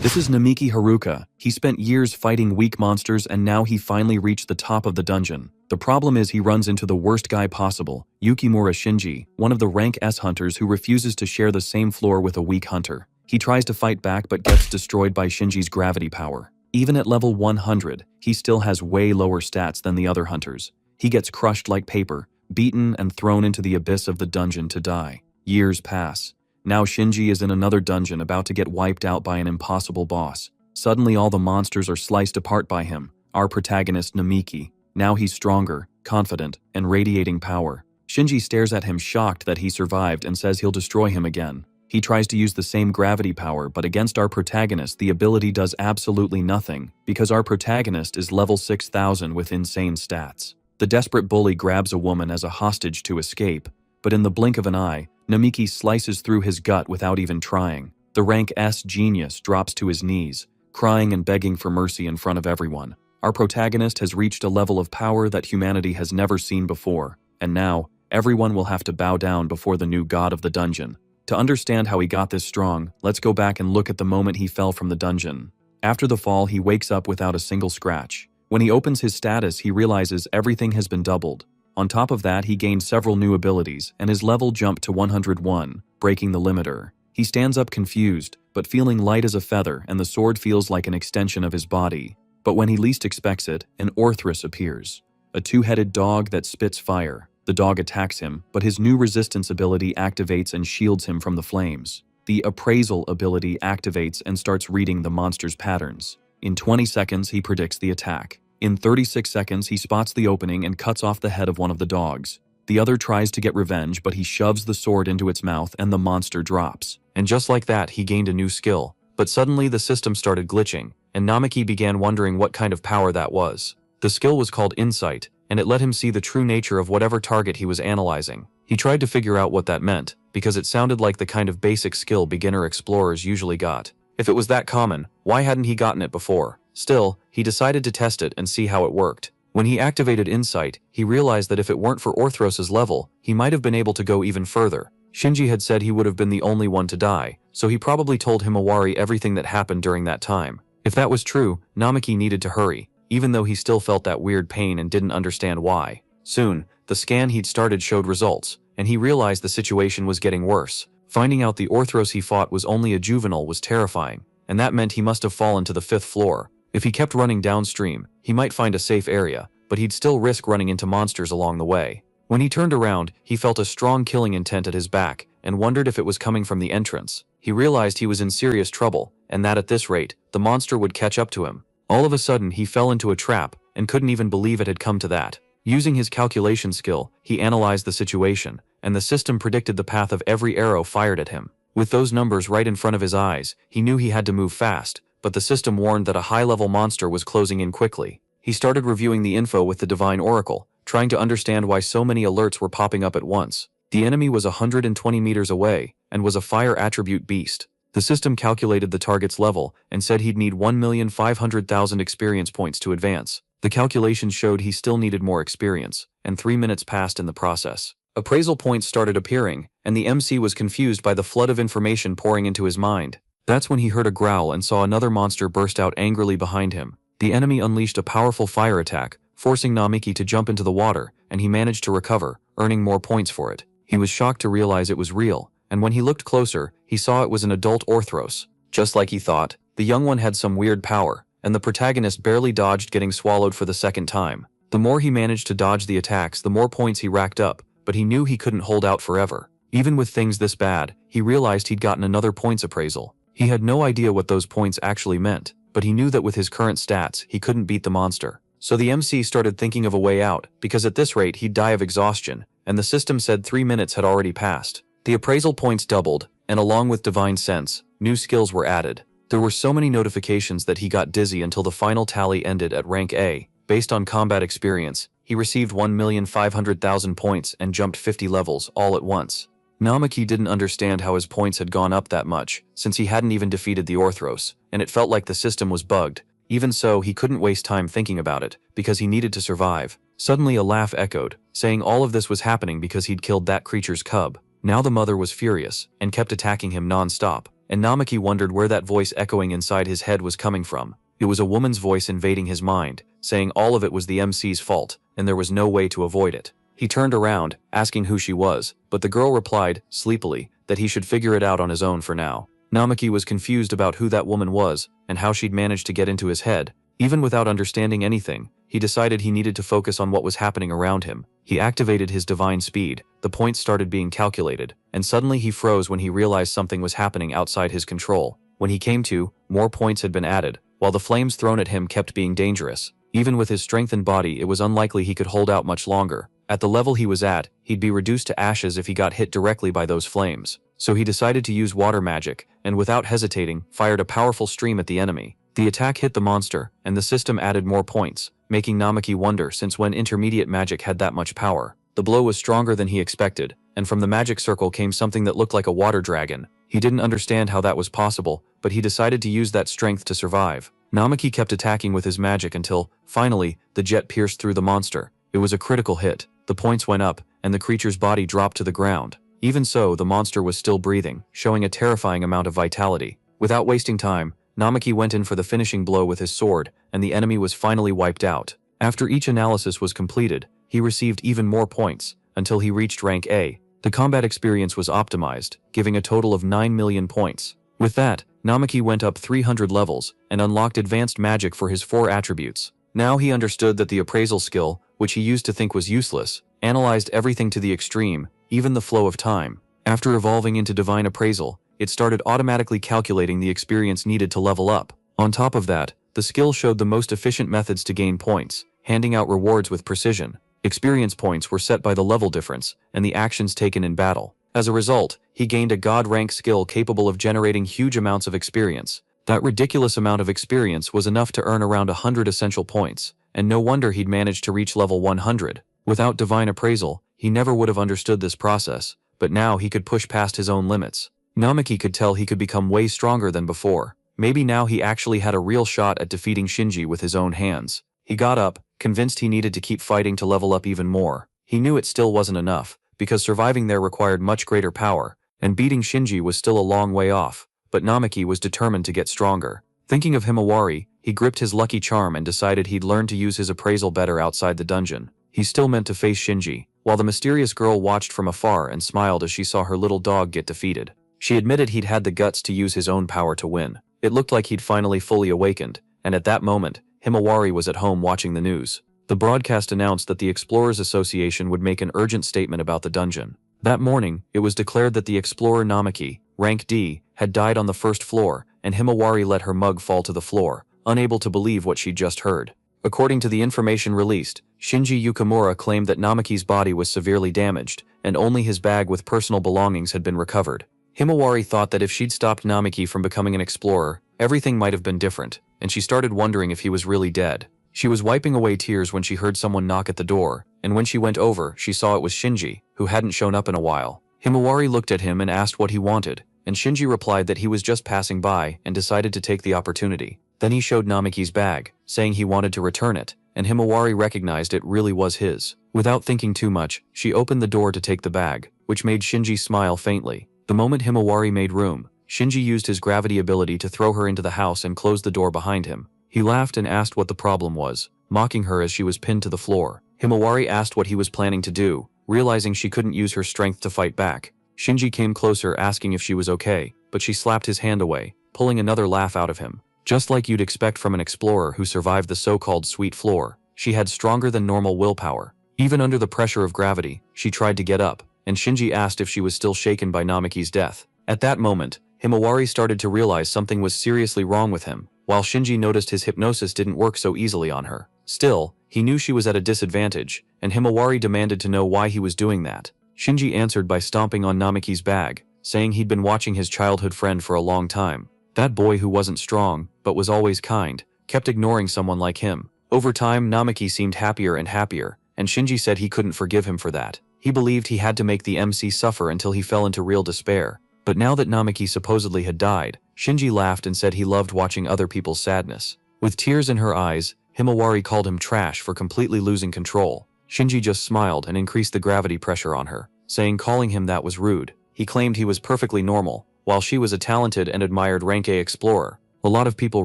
This is Namiki Haruka. He spent years fighting weak monsters and now he finally reached the top of the dungeon. The problem is he runs into the worst guy possible, Yukimura Shinji, one of the rank S hunters who refuses to share the same floor with a weak hunter. He tries to fight back but gets destroyed by Shinji's gravity power. Even at level 100, he still has way lower stats than the other hunters. He gets crushed like paper, beaten and thrown into the abyss of the dungeon to die. Years pass. Now Shinji is in another dungeon about to get wiped out by an impossible boss. Suddenly all the monsters are sliced apart by him, our protagonist Namiki. Now he's stronger, confident, and radiating power. Shinji stares at him shocked that he survived and says he'll destroy him again. He tries to use the same gravity power, but against our protagonist the ability does absolutely nothing, because our protagonist is level 6000 with insane stats. The desperate bully grabs a woman as a hostage to escape, but in the blink of an eye, Namiki slices through his gut without even trying. The rank S genius drops to his knees, crying and begging for mercy in front of everyone. Our protagonist has reached a level of power that humanity has never seen before, and now, everyone will have to bow down before the new god of the dungeon. To understand how he got this strong, let's go back and look at the moment he fell from the dungeon. After the fall, he wakes up without a single scratch. When he opens his status, he realizes everything has been doubled. On top of that, he gained several new abilities, and his level jumped to 101, breaking the limiter. He stands up confused, but feeling light as a feather, and the sword feels like an extension of his body. But when he least expects it, an Orthrus appears. A two-headed dog that spits fire. The dog attacks him, but his new resistance ability activates and shields him from the flames. The appraisal ability activates and starts reading the monster's patterns. In 20 seconds, he predicts the attack. In 36 seconds, he spots the opening and cuts off the head of one of the dogs. The other tries to get revenge, but he shoves the sword into its mouth and the monster drops. And just like that, he gained a new skill. But suddenly the system started glitching, and Namiki began wondering what kind of power that was. The skill was called Insight, and it let him see the true nature of whatever target he was analyzing. He tried to figure out what that meant, because it sounded like the kind of basic skill beginner explorers usually got. If it was that common, why hadn't he gotten it before? Still, he decided to test it and see how it worked. When he activated Insight, he realized that if it weren't for Orthros's level, he might have been able to go even further. Shinji had said he would have been the only one to die, so he probably told Himawari everything that happened during that time. If that was true, Namiki needed to hurry, even though he still felt that weird pain and didn't understand why. Soon, the scan he'd started showed results, and he realized the situation was getting worse. Finding out the Orthros he fought was only a juvenile was terrifying, and that meant he must have fallen to the 5th floor. If he kept running downstream, he might find a safe area, but he'd still risk running into monsters along the way. When he turned around, he felt a strong killing intent at his back, and wondered if it was coming from the entrance. He realized he was in serious trouble, and that at this rate, the monster would catch up to him. All of a sudden, he fell into a trap, and couldn't even believe it had come to that. Using his calculation skill, he analyzed the situation, and the system predicted the path of every arrow fired at him. With those numbers right in front of his eyes, he knew he had to move fast, but the system warned that a high-level monster was closing in quickly. He started reviewing the info with the Divine Oracle, trying to understand why so many alerts were popping up at once. The enemy was 120 meters away, and was a fire attribute beast. The system calculated the target's level, and said he'd need 1,500,000 experience points to advance. The calculations showed he still needed more experience, and 3 minutes passed in the process. Appraisal points started appearing, and the MC was confused by the flood of information pouring into his mind. That's when he heard a growl and saw another monster burst out angrily behind him. The enemy unleashed a powerful fire attack, forcing Namiki to jump into the water, and he managed to recover, earning more points for it. He was shocked to realize it was real, and when he looked closer, he saw it was an adult Orthros. Just like he thought, the young one had some weird power, and the protagonist barely dodged getting swallowed for the second time. The more he managed to dodge the attacks, the more points he racked up, but he knew he couldn't hold out forever. Even with things this bad, he realized he'd gotten another points appraisal. He had no idea what those points actually meant, but he knew that with his current stats, he couldn't beat the monster. So the MC started thinking of a way out, because at this rate he'd die of exhaustion, and the system said 3 minutes had already passed. The appraisal points doubled, and along with Divine Sense, new skills were added. There were so many notifications that he got dizzy until the final tally ended at rank A. Based on combat experience, he received 1,500,000 points and jumped 50 levels all at once. Namiki didn't understand how his points had gone up that much, since he hadn't even defeated the Orthros, and it felt like the system was bugged. Even so, he couldn't waste time thinking about it, because he needed to survive. Suddenly a laugh echoed, saying all of this was happening because he'd killed that creature's cub. Now the mother was furious, and kept attacking him non-stop, and Namaki wondered where that voice echoing inside his head was coming from. It was a woman's voice invading his mind, saying all of it was the MC's fault, and there was no way to avoid it. He turned around, asking who she was, but the girl replied, sleepily, that he should figure it out on his own for now. Namaki was confused about who that woman was, and how she'd managed to get into his head. Even without understanding anything, he decided he needed to focus on what was happening around him. He activated his divine speed, the points started being calculated, and suddenly he froze when he realized something was happening outside his control. When he came to, more points had been added, while the flames thrown at him kept being dangerous. Even with his strengthened body, it was unlikely he could hold out much longer. At the level he was at, he'd be reduced to ashes if he got hit directly by those flames. So he decided to use water magic, and without hesitating, fired a powerful stream at the enemy. The attack hit the monster, and the system added more points, making Namaki wonder since when intermediate magic had that much power. The blow was stronger than he expected, and from the magic circle came something that looked like a water dragon. He didn't understand how that was possible, but he decided to use that strength to survive. Namaki kept attacking with his magic until, finally, the jet pierced through the monster. It was a critical hit. The points went up, and the creature's body dropped to the ground. Even so, the monster was still breathing, showing a terrifying amount of vitality. Without wasting time, Namaki went in for the finishing blow with his sword, and the enemy was finally wiped out. After each analysis was completed, he received even more points, until he reached rank A. The combat experience was optimized, giving a total of 9 million points. With that, Namaki went up 300 levels, and unlocked advanced magic for his 4 attributes. Now he understood that the appraisal skill, which he used to think was useless, analyzed everything to the extreme, even the flow of time. After evolving into divine appraisal, it started automatically calculating the experience needed to level up. On top of that, the skill showed the most efficient methods to gain points, handing out rewards with precision. Experience points were set by the level difference and the actions taken in battle. As a result, he gained a god-rank skill capable of generating huge amounts of experience. That ridiculous amount of experience was enough to earn around 100 essential points, and no wonder he'd managed to reach level 100. Without divine appraisal, he never would have understood this process, but now he could push past his own limits. Namaki could tell he could become way stronger than before. Maybe now he actually had a real shot at defeating Shinji with his own hands. He got up, convinced he needed to keep fighting to level up even more. He knew it still wasn't enough, because surviving there required much greater power, and beating Shinji was still a long way off, but Namaki was determined to get stronger. Thinking of Himawari, he gripped his lucky charm and decided he'd learn to use his appraisal better outside the dungeon. He still meant to face Shinji, while the mysterious girl watched from afar and smiled as she saw her little dog get defeated. She admitted he'd had the guts to use his own power to win. It looked like he'd finally fully awakened, and at that moment, Himawari was at home watching the news. The broadcast announced that the Explorers Association would make an urgent statement about the dungeon. That morning, it was declared that the explorer Namaki, rank D, had died on the first floor, and Himawari let her mug fall to the floor, unable to believe what she'd just heard. According to the information released, Shinji Yukimura claimed that Namaki's body was severely damaged, and only his bag with personal belongings had been recovered. Himawari thought that if she'd stopped Namaki from becoming an explorer, everything might have been different, and she started wondering if he was really dead. She was wiping away tears when she heard someone knock at the door, and when she went over, she saw it was Shinji, who hadn't shown up in a while. Himawari looked at him and asked what he wanted, and Shinji replied that he was just passing by and decided to take the opportunity. Then he showed Namaki's bag, saying he wanted to return it, and Himawari recognized it really was his. Without thinking too much, she opened the door to take the bag, which made Shinji smile faintly. The moment Himawari made room, Shinji used his gravity ability to throw her into the house and close the door behind him. He laughed and asked what the problem was, mocking her as she was pinned to the floor. Himawari asked what he was planning to do, realizing she couldn't use her strength to fight back. Shinji came closer asking if she was okay, but she slapped his hand away, pulling another laugh out of him. Just like you'd expect from an explorer who survived the so-called sweet floor, she had stronger than normal willpower. Even under the pressure of gravity, she tried to get up, and Shinji asked if she was still shaken by Namaki's death. At that moment, Himawari started to realize something was seriously wrong with him, while Shinji noticed his hypnosis didn't work so easily on her. Still, he knew she was at a disadvantage, and Himawari demanded to know why he was doing that. Shinji answered by stomping on Namaki's bag, saying he'd been watching his childhood friend for a long time. That boy who wasn't strong, but was always kind, kept ignoring someone like him. Over time, Namaki seemed happier and happier, and Shinji said he couldn't forgive him for that. He believed he had to make the MC suffer until he fell into real despair. But now that Namaki supposedly had died, Shinji laughed and said he loved watching other people's sadness. With tears in her eyes, Himawari called him trash for completely losing control. Shinji just smiled and increased the gravity pressure on her, saying calling him that was rude. He claimed he was perfectly normal, while she was a talented and admired rank A explorer. A lot of people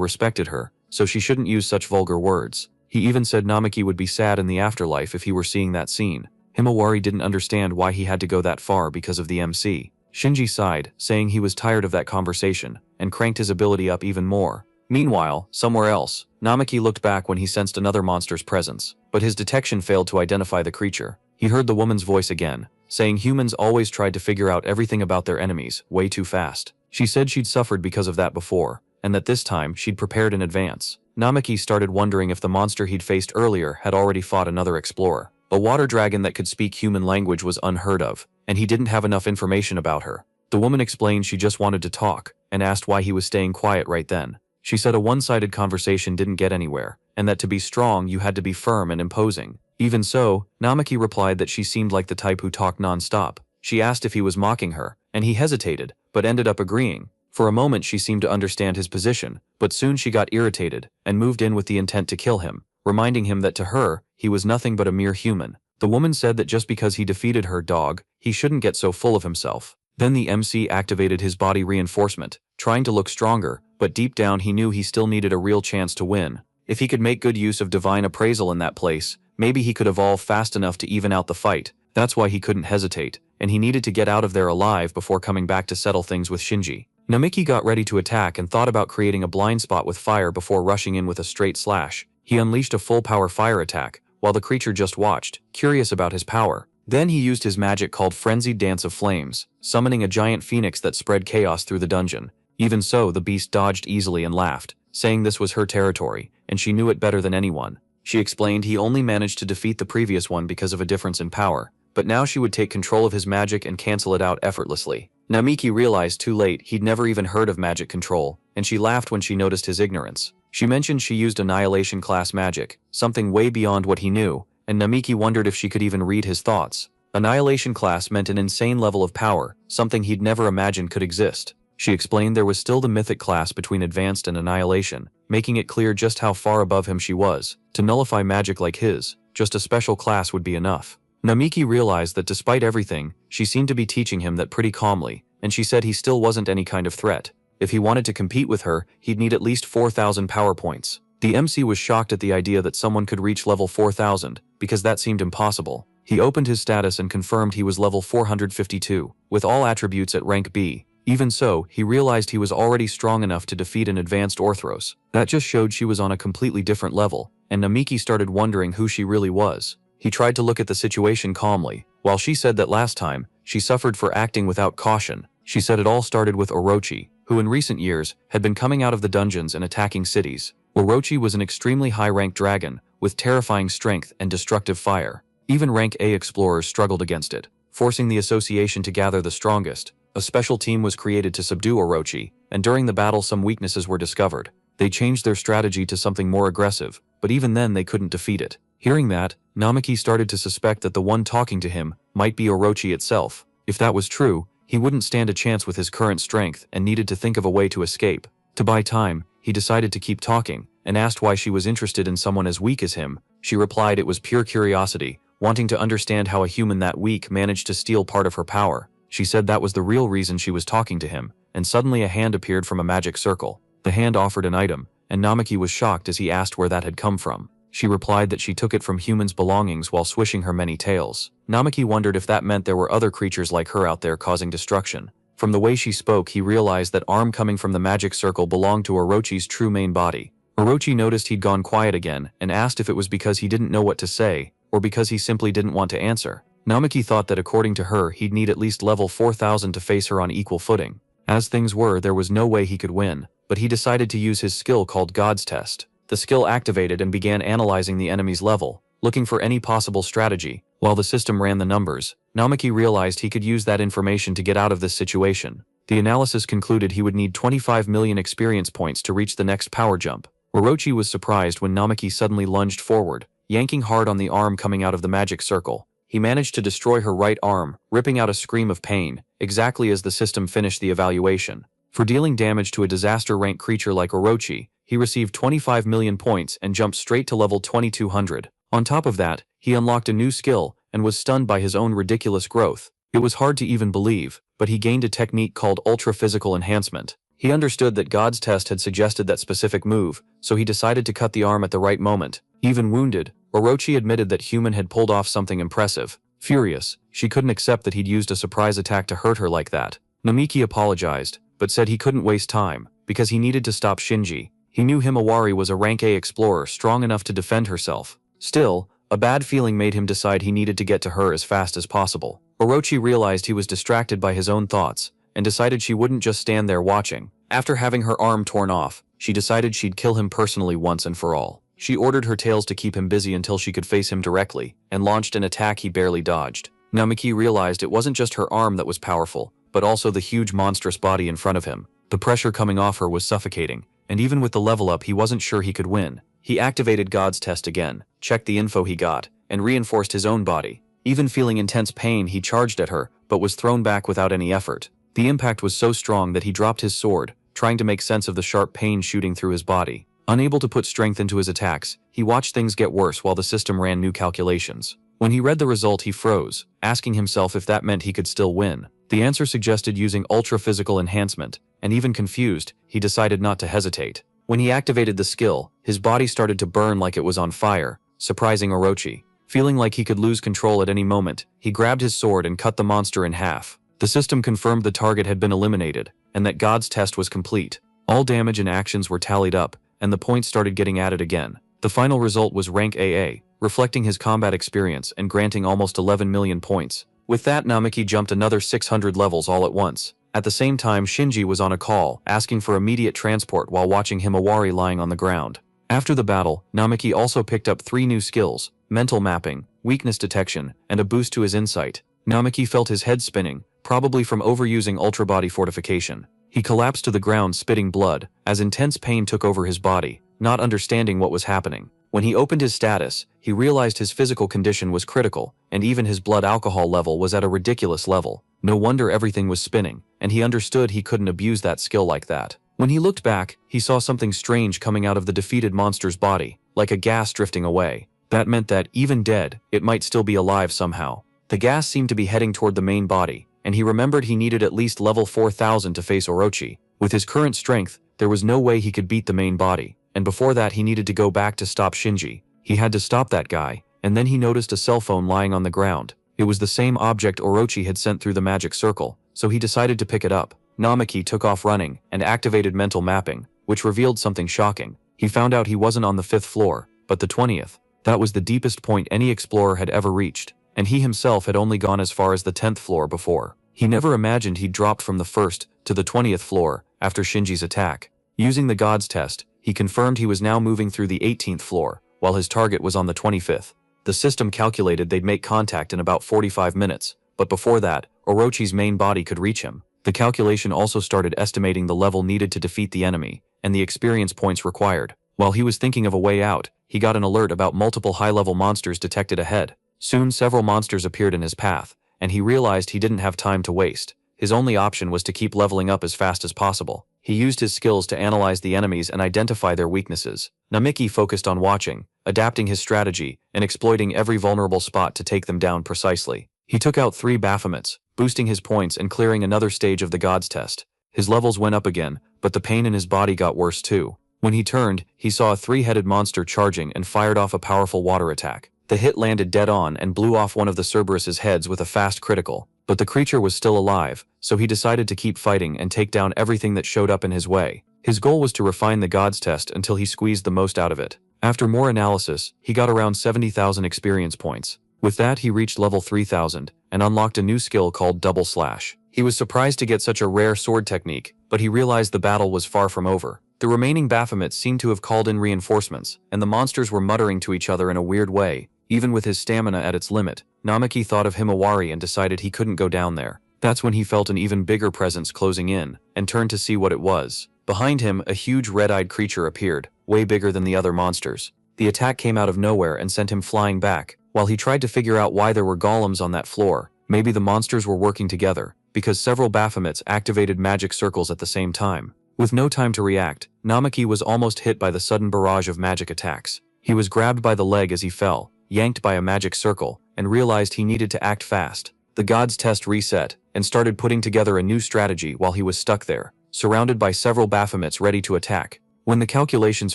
respected her, so she shouldn't use such vulgar words. He even said Namaki would be sad in the afterlife if he were seeing that scene. Himawari didn't understand why he had to go that far because of the MC. Shinji sighed, saying he was tired of that conversation, and cranked his ability up even more. Meanwhile, somewhere else, Namaki looked back when he sensed another monster's presence, but his detection failed to identify the creature. He heard the woman's voice again, saying humans always tried to figure out everything about their enemies way too fast. She said she'd suffered because of that before, and that this time she'd prepared in advance. Namaki started wondering if the monster he'd faced earlier had already fought another explorer. A water dragon that could speak human language was unheard of, and he didn't have enough information about her. The woman explained she just wanted to talk, and asked why he was staying quiet right then. She said a one-sided conversation didn't get anywhere, and that to be strong you had to be firm and imposing. Even so, Namaki replied that she seemed like the type who talked non-stop. She asked if he was mocking her, and he hesitated, but ended up agreeing. For a moment she seemed to understand his position, but soon she got irritated, and moved in with the intent to kill him, reminding him that to her, he was nothing but a mere human. The woman said that just because he defeated her dog, he shouldn't get so full of himself. Then the MC activated his body reinforcement, trying to look stronger, but deep down he knew he still needed a real chance to win. If he could make good use of divine appraisal in that place, maybe he could evolve fast enough to even out the fight. That's why he couldn't hesitate, and he needed to get out of there alive before coming back to settle things with Shinji. Namiki got ready to attack and thought about creating a blind spot with fire before rushing in with a straight slash. He unleashed a full-power fire attack, while the creature just watched, curious about his power. Then he used his magic called Frenzied Dance of Flames, summoning a giant phoenix that spread chaos through the dungeon. Even so, the beast dodged easily and laughed, saying this was her territory, and she knew it better than anyone. She explained he only managed to defeat the previous one because of a difference in power, but now she would take control of his magic and cancel it out effortlessly. Namiki realized too late he'd never even heard of magic control, and she laughed when she noticed his ignorance. She mentioned she used Annihilation class magic, something way beyond what he knew, and Namiki wondered if she could even read his thoughts. Annihilation class meant an insane level of power, something he'd never imagined could exist. She explained there was still the mythic class between advanced and annihilation, making it clear just how far above him she was. To nullify magic like his, just a special class would be enough. Namiki realized that despite everything, she seemed to be teaching him that pretty calmly, and she said he still wasn't any kind of threat. If he wanted to compete with her, he'd need at least 4,000 power points. The MC was shocked at the idea that someone could reach level 4,000, because that seemed impossible. He opened his status and confirmed he was level 452, with all attributes at rank B. Even so, he realized he was already strong enough to defeat an advanced Orthros. That just showed she was on a completely different level, and Namiki started wondering who she really was. He tried to look at the situation calmly. While she said that last time, she suffered for acting without caution, she said it all started with Orochi, who in recent years had been coming out of the dungeons and attacking cities. Orochi was an extremely high-ranked dragon, with terrifying strength and destructive fire. Even rank A explorers struggled against it, forcing the association to gather the strongest. A special team was created to subdue Orochi, and during the battle some weaknesses were discovered. They changed their strategy to something more aggressive, but even then they couldn't defeat it. Hearing that, Namiki started to suspect that the one talking to him might be Orochi itself. If that was true, he wouldn't stand a chance with his current strength and needed to think of a way to escape. To buy time, he decided to keep talking, and asked why she was interested in someone as weak as him. She replied it was pure curiosity, wanting to understand how a human that weak managed to steal part of her power. She said that was the real reason she was talking to him, and suddenly a hand appeared from a magic circle. The hand offered an item, and Namiki was shocked as he asked where that had come from. She replied that she took it from humans' belongings while swishing her many tails. Namiki wondered if that meant there were other creatures like her out there causing destruction. From the way she spoke, he realized that arm coming from the magic circle belonged to Orochi's true main body. Orochi noticed he'd gone quiet again, and asked if it was because he didn't know what to say, or because he simply didn't want to answer. Namiki thought that according to her, he'd need at least level 4,000 to face her on equal footing. As things were, there was no way he could win, but he decided to use his skill called God's Test. The skill activated and began analyzing the enemy's level, looking for any possible strategy. While the system ran the numbers, Namiki realized he could use that information to get out of this situation. The analysis concluded he would need 25 million experience points to reach the next power jump. Orochi was surprised when Namiki suddenly lunged forward, yanking hard on the arm coming out of the magic circle. He managed to destroy her right arm, ripping out a scream of pain, exactly as the system finished the evaluation. For dealing damage to a disaster-rank creature like Orochi, he received 25 million points and jumped straight to level 2200. On top of that, he unlocked a new skill and was stunned by his own ridiculous growth. It was hard to even believe, but he gained a technique called ultra-physical enhancement. He understood that God's test had suggested that specific move, so he decided to cut the arm at the right moment. Even wounded, Orochi admitted that Human had pulled off something impressive. Furious, she couldn't accept that he'd used a surprise attack to hurt her like that. Namiki apologized, but said he couldn't waste time, because he needed to stop Shinji. He knew Himawari was a rank A explorer strong enough to defend herself. Still, a bad feeling made him decide he needed to get to her as fast as possible. Orochi realized he was distracted by his own thoughts, and decided she wouldn't just stand there watching. After having her arm torn off, she decided she'd kill him personally once and for all. She ordered her tails to keep him busy until she could face him directly, and launched an attack he barely dodged. Namiki realized it wasn't just her arm that was powerful, but also the huge monstrous body in front of him. The pressure coming off her was suffocating, and even with the level up he wasn't sure he could win. He activated God's test again, checked the info he got, and reinforced his own body. Even feeling intense pain, he charged at her, but was thrown back without any effort. The impact was so strong that he dropped his sword, trying to make sense of the sharp pain shooting through his body. Unable to put strength into his attacks, he watched things get worse while the system ran new calculations. When he read the result, he froze, asking himself if that meant he could still win. The answer suggested using ultra-physical enhancement, and even confused, he decided not to hesitate. When he activated the skill, his body started to burn like it was on fire, surprising Orochi. Feeling like he could lose control at any moment, he grabbed his sword and cut the monster in half. The system confirmed the target had been eliminated, and that God's test was complete. All damage and actions were tallied up, and the points started getting added again. The final result was rank AA, reflecting his combat experience and granting almost 11 million points. With that, Namiki jumped another 600 levels all at once. At the same time, Shinji was on a call, asking for immediate transport while watching Himawari lying on the ground. After the battle, Namiki also picked up 3 new skills: mental mapping, weakness detection, and a boost to his insight. Namiki felt his head spinning, probably from overusing ultra body fortification. He collapsed to the ground spitting blood, as intense pain took over his body, not understanding what was happening. When he opened his status, he realized his physical condition was critical, and even his blood alcohol level was at a ridiculous level. No wonder everything was spinning, and he understood he couldn't abuse that skill like that. When he looked back, he saw something strange coming out of the defeated monster's body, like a gas drifting away. That meant that, even dead, it might still be alive somehow. The gas seemed to be heading toward the main body, and he remembered he needed at least level 4000 to face Orochi. With his current strength, there was no way he could beat the main body, and before that he needed to go back to stop Shinji. He had to stop that guy, and then he noticed a cell phone lying on the ground. It was the same object Orochi had sent through the magic circle, so he decided to pick it up. Namiki took off running and activated mental mapping, which revealed something shocking. He found out he wasn't on the 5th floor, but the 20th. That was the deepest point any explorer had ever reached, and he himself had only gone as far as the 10th floor before. He never imagined he'd dropped from the 1st to the 20th floor after Shinji's attack. Using the God's test, he confirmed he was now moving through the 18th floor, while his target was on the 25th. The system calculated they'd make contact in about 45 minutes, but before that, Orochi's main body could reach him. The calculation also started estimating the level needed to defeat the enemy, and the experience points required. While he was thinking of a way out, he got an alert about multiple high-level monsters detected ahead. Soon several monsters appeared in his path, and he realized he didn't have time to waste. His only option was to keep leveling up as fast as possible. He used his skills to analyze the enemies and identify their weaknesses. Namiki focused on watching, adapting his strategy, and exploiting every vulnerable spot to take them down precisely. He took out 3 Baphomets, boosting his points and clearing another stage of the God's test. His levels went up again, but the pain in his body got worse too. When he turned, he saw a 3-headed monster charging and fired off a powerful water attack. The hit landed dead on and blew off one of the Cerberus's heads with a fast critical, but the creature was still alive, so he decided to keep fighting and take down everything that showed up in his way. His goal was to refine the God's test until he squeezed the most out of it. After more analysis, he got around 70,000 experience points. With that, he reached level 3000 and unlocked a new skill called Double Slash. He was surprised to get such a rare sword technique, but he realized the battle was far from over. The remaining Baphomets seemed to have called in reinforcements, and the monsters were muttering to each other in a weird way. Even with his stamina at its limit, Namiki thought of Himawari and decided he couldn't go down there. That's when he felt an even bigger presence closing in, and turned to see what it was. Behind him, a huge red-eyed creature appeared, way bigger than the other monsters. The attack came out of nowhere and sent him flying back. While he tried to figure out why there were golems on that floor, maybe the monsters were working together, because several Baphomets activated magic circles at the same time. With no time to react, Namiki was almost hit by the sudden barrage of magic attacks. He was grabbed by the leg as he fell, yanked by a magic circle, and realized he needed to act fast. The god's test reset, and started putting together a new strategy while he was stuck there, surrounded by several Baphomets ready to attack. When the calculations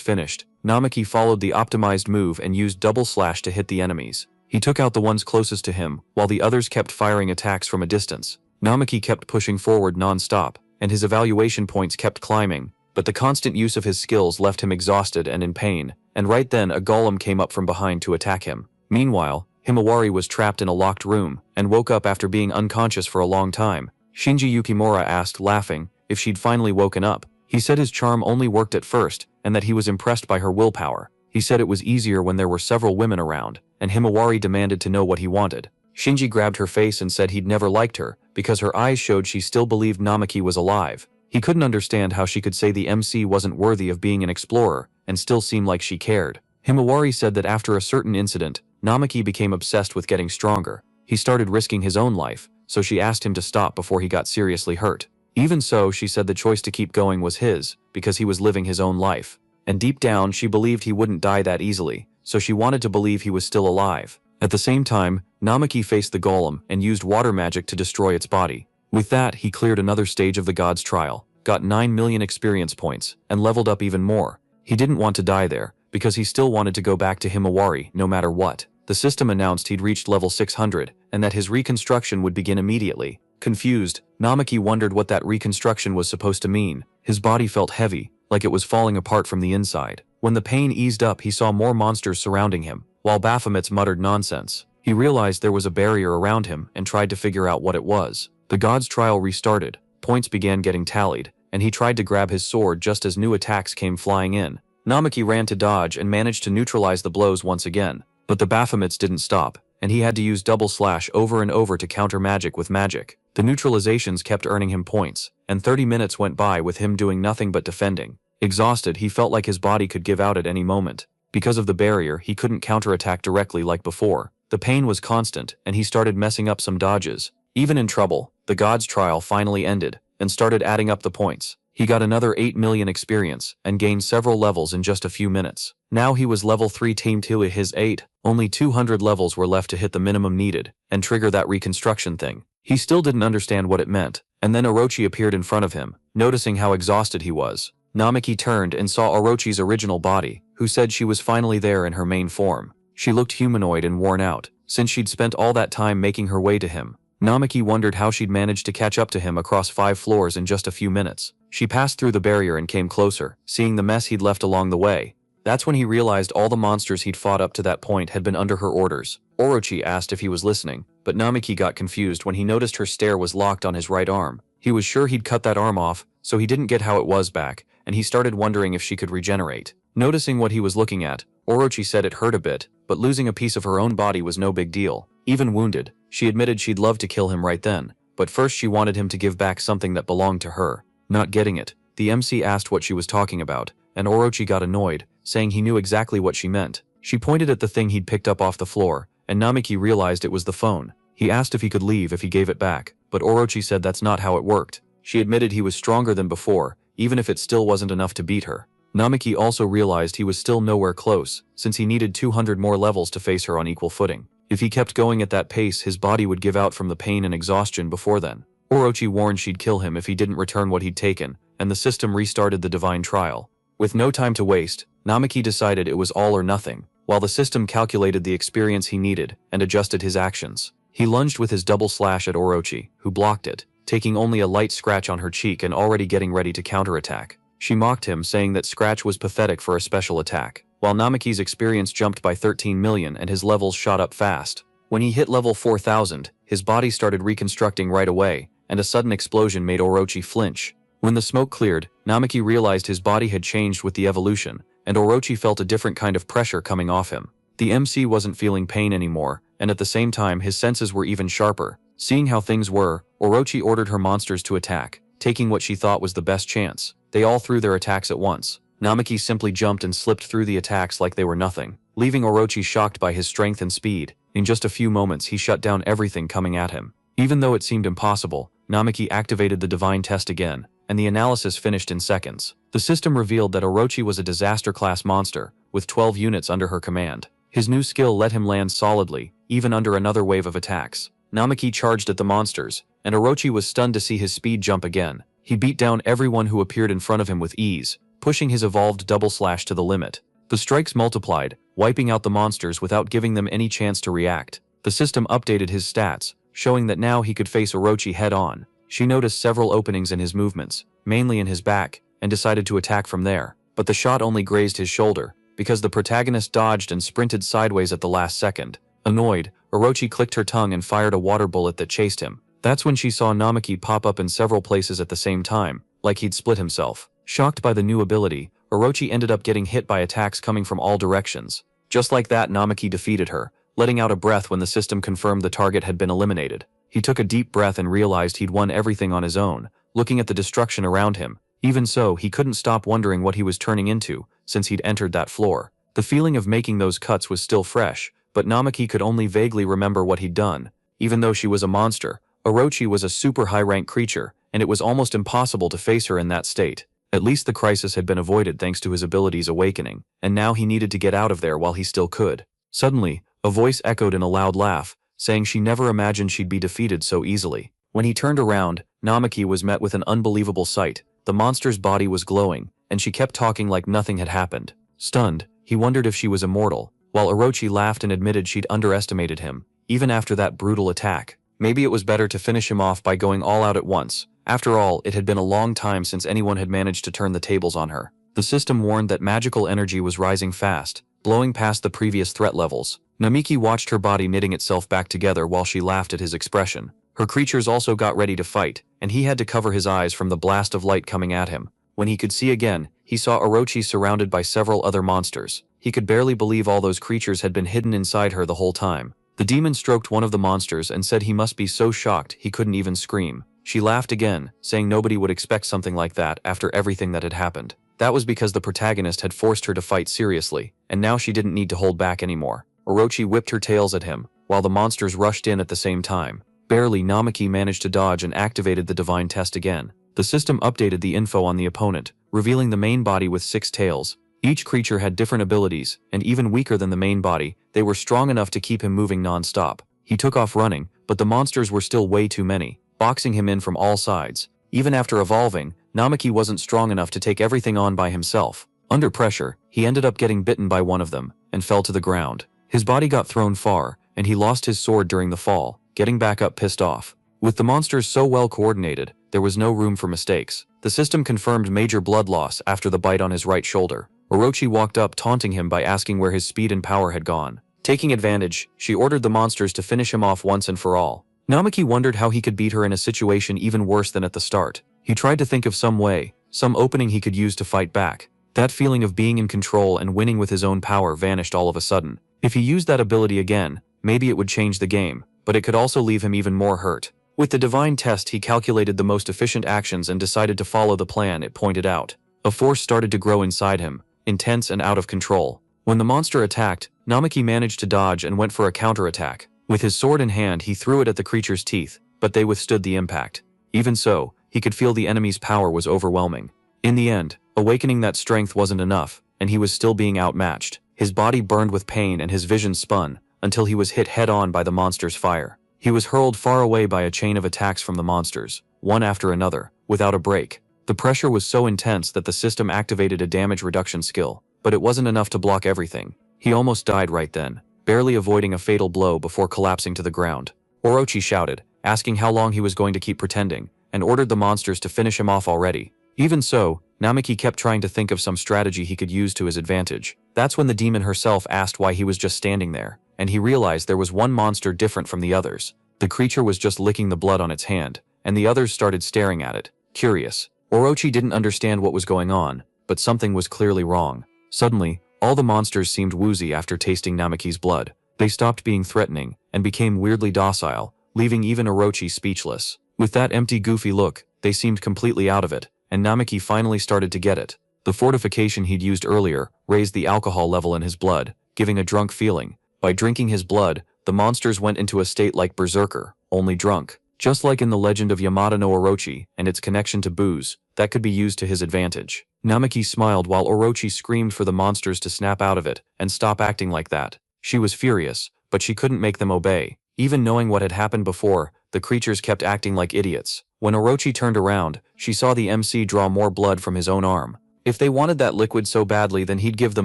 finished, Namaki followed the optimized move and used double slash to hit the enemies. He took out the ones closest to him, while the others kept firing attacks from a distance. Namaki kept pushing forward non-stop, and his evaluation points kept climbing, but the constant use of his skills left him exhausted and in pain, and right then a golem came up from behind to attack him. Meanwhile, Himawari was trapped in a locked room, and woke up after being unconscious for a long time. Shinji Yukimura asked, laughing, if she'd finally woken up. He said his charm only worked at first, and that he was impressed by her willpower. He said it was easier when there were several women around, and Himawari demanded to know what he wanted. Shinji grabbed her face and said he'd never liked her, because her eyes showed she still believed Namaki was alive. He couldn't understand how she could say the MC wasn't worthy of being an explorer, and still seem like she cared. Himawari said that after a certain incident, Namaki became obsessed with getting stronger. He started risking his own life, so she asked him to stop before he got seriously hurt. Even so, she said the choice to keep going was his, because he was living his own life. And deep down, she believed he wouldn't die that easily, so she wanted to believe he was still alive. At the same time, Namaki faced the golem and used water magic to destroy its body. With that, he cleared another stage of the god's trial, got 9 million experience points, and leveled up even more. He didn't want to die there, because he still wanted to go back to Himawari no matter what. The system announced he'd reached level 600, and that his reconstruction would begin immediately. Confused, Namaki wondered what that reconstruction was supposed to mean. His body felt heavy, like it was falling apart from the inside. When the pain eased up, he saw more monsters surrounding him, while Baphomets muttered nonsense. He realized there was a barrier around him and tried to figure out what it was. The god's trial restarted, points began getting tallied, and he tried to grab his sword just as new attacks came flying in. Namaki ran to dodge and managed to neutralize the blows once again, but the Baphomets didn't stop, and he had to use double slash over and over to counter magic with magic. The neutralizations kept earning him points, and 30 minutes went by with him doing nothing but defending. Exhausted, he felt like his body could give out at any moment. Because of the barrier, he couldn't counterattack directly like before. The pain was constant, and he started messing up some dodges. Even in trouble, the god's trial finally ended, and started adding up the points. He got another 8 million experience, and gained several levels in just a few minutes. Now he was level 3 tamed to his 8. Only 200 levels were left to hit the minimum needed, and trigger that reconstruction thing. He still didn't understand what it meant, and then Orochi appeared in front of him, noticing how exhausted he was. Namaki turned and saw Orochi's original body, who said she was finally there in her main form. She looked humanoid and worn out, since she'd spent all that time making her way to him. Namaki wondered how she'd managed to catch up to him across 5 floors in just a few minutes. She passed through the barrier and came closer, seeing the mess he'd left along the way. That's when he realized all the monsters he'd fought up to that point had been under her orders. Orochi asked if he was listening, but Namaki got confused when he noticed her stare was locked on his right arm. He was sure he'd cut that arm off, so he didn't get how it was back, and he started wondering if she could regenerate. Noticing what he was looking at, Orochi said it hurt a bit, but losing a piece of her own body was no big deal. Even wounded, she admitted she'd love to kill him right then, but first she wanted him to give back something that belonged to her. Not getting it, the MC asked what she was talking about, and Orochi got annoyed, saying he knew exactly what she meant. She pointed at the thing he'd picked up off the floor, and Namaki realized it was the phone. He asked if he could leave if he gave it back, but Orochi said that's not how it worked. She admitted he was stronger than before, even if it still wasn't enough to beat her. Namaki also realized he was still nowhere close, since he needed 200 more levels to face her on equal footing. If he kept going at that pace, his body would give out from the pain and exhaustion before then. Orochi warned she'd kill him if he didn't return what he'd taken, and the system restarted the divine trial. With no time to waste, Namaki decided it was all or nothing, while the system calculated the experience he needed and adjusted his actions. He lunged with his double slash at Orochi, who blocked it, taking only a light scratch on her cheek and already getting ready to counterattack. She mocked him, saying that scratch was pathetic for a special attack, while Namaki's experience jumped by 13 million and his levels shot up fast. When he hit level 4000, his body started reconstructing right away, and a sudden explosion made Orochi flinch. When the smoke cleared, Namaki realized his body had changed with the evolution, and Orochi felt a different kind of pressure coming off him. The MC wasn't feeling pain anymore, and at the same time his senses were even sharper. Seeing how things were, Orochi ordered her monsters to attack, taking what she thought was the best chance. They all threw their attacks at once. Namaki simply jumped and slipped through the attacks like they were nothing, leaving Orochi shocked by his strength and speed. In just a few moments he shut down everything coming at him. Even though it seemed impossible, Namaki activated the divine test again, and the analysis finished in seconds. The system revealed that Orochi was a disaster-class monster, with 12 units under her command. His new skill let him land solidly, even under another wave of attacks. Namaki charged at the monsters, and Orochi was stunned to see his speed jump again. He beat down everyone who appeared in front of him with ease, pushing his evolved double slash to the limit. The strikes multiplied, wiping out the monsters without giving them any chance to react. The system updated his stats, showing that now he could face Orochi head-on. She noticed several openings in his movements, mainly in his back, and decided to attack from there. But the shot only grazed his shoulder, because the protagonist dodged and sprinted sideways at the last second. Annoyed, Orochi clicked her tongue and fired a water bullet that chased him. That's when she saw Namaki pop up in several places at the same time, like he'd split himself. Shocked by the new ability, Orochi ended up getting hit by attacks coming from all directions. Just like that, Namaki defeated her, letting out a breath when the system confirmed the target had been eliminated. He took a deep breath and realized he'd won everything on his own, looking at the destruction around him. Even so, he couldn't stop wondering what he was turning into, since he'd entered that floor. The feeling of making those cuts was still fresh, but Namaki could only vaguely remember what he'd done. Even though she was a monster, Orochi was a super high-rank creature, and it was almost impossible to face her in that state. At least the crisis had been avoided thanks to his abilities awakening, and now he needed to get out of there while he still could. Suddenly, a voice echoed in a loud laugh, saying she never imagined she'd be defeated so easily. When he turned around, Namaki was met with an unbelievable sight. The monster's body was glowing, and she kept talking like nothing had happened. Stunned, he wondered if she was immortal, while Orochi laughed and admitted she'd underestimated him, even after that brutal attack. Maybe it was better to finish him off by going all out at once. After all, it had been a long time since anyone had managed to turn the tables on her. The system warned that magical energy was rising fast, blowing past the previous threat levels. Namiki watched her body knitting itself back together while she laughed at his expression. Her creatures also got ready to fight, and he had to cover his eyes from the blast of light coming at him. When he could see again, he saw Orochi surrounded by several other monsters. He could barely believe all those creatures had been hidden inside her the whole time. The demon stroked one of the monsters and said he must be so shocked he couldn't even scream. She laughed again, saying nobody would expect something like that after everything that had happened. That was because the protagonist had forced her to fight seriously, and now she didn't need to hold back anymore. Orochi whipped her tails at him, while the monsters rushed in at the same time. Barely, Namaki managed to dodge and activated the divine test again. The system updated the info on the opponent, revealing the main body with 6 tails. Each creature had different abilities, and even weaker than the main body, they were strong enough to keep him moving non-stop. He took off running, but the monsters were still way too many, boxing him in from all sides. Even after evolving, Namaki wasn't strong enough to take everything on by himself. Under pressure, he ended up getting bitten by one of them, and fell to the ground. His body got thrown far, and he lost his sword during the fall, getting back up pissed off. With the monsters so well coordinated, there was no room for mistakes. The system confirmed major blood loss after the bite on his right shoulder. Orochi walked up taunting him by asking where his speed and power had gone. Taking advantage, she ordered the monsters to finish him off once and for all. Namaki wondered how he could beat her in a situation even worse than at the start. He tried to think of some way, some opening he could use to fight back. That feeling of being in control and winning with his own power vanished all of a sudden. If he used that ability again, maybe it would change the game, but it could also leave him even more hurt. With the divine test, he calculated the most efficient actions and decided to follow the plan it pointed out. A force started to grow inside him, intense and out of control. When the monster attacked, Namaki managed to dodge and went for a counterattack. With his sword in hand, he threw it at the creature's teeth, but they withstood the impact. Even so, he could feel the enemy's power was overwhelming. In the end, awakening that strength wasn't enough, and he was still being outmatched. His body burned with pain and his vision spun, until he was hit head-on by the monster's fire. He was hurled far away by a chain of attacks from the monsters, one after another, without a break. The pressure was so intense that the system activated a damage reduction skill, but it wasn't enough to block everything. He almost died right then, barely avoiding a fatal blow before collapsing to the ground. Orochi shouted, asking how long he was going to keep pretending, and ordered the monsters to finish him off already. Even so, Namaki kept trying to think of some strategy he could use to his advantage. That's when the demon herself asked why he was just standing there, and he realized there was one monster different from the others. The creature was just licking the blood on its hand, and the others started staring at it, curious. Orochi didn't understand what was going on, but something was clearly wrong. Suddenly, all the monsters seemed woozy after tasting Namaki's blood. They stopped being threatening, and became weirdly docile, leaving even Orochi speechless. With that empty goofy look, they seemed completely out of it, and Namaki finally started to get it. The fortification he'd used earlier raised the alcohol level in his blood, giving a drunk feeling. By drinking his blood, the monsters went into a state like Berserker, only drunk. Just like in the legend of Yamada no Orochi and its connection to booze, that could be used to his advantage. Namaki smiled while Orochi screamed for the monsters to snap out of it and stop acting like that. She was furious, but she couldn't make them obey. Even knowing what had happened before, the creatures kept acting like idiots. When Orochi turned around, she saw the MC draw more blood from his own arm. If they wanted that liquid so badly, then he'd give them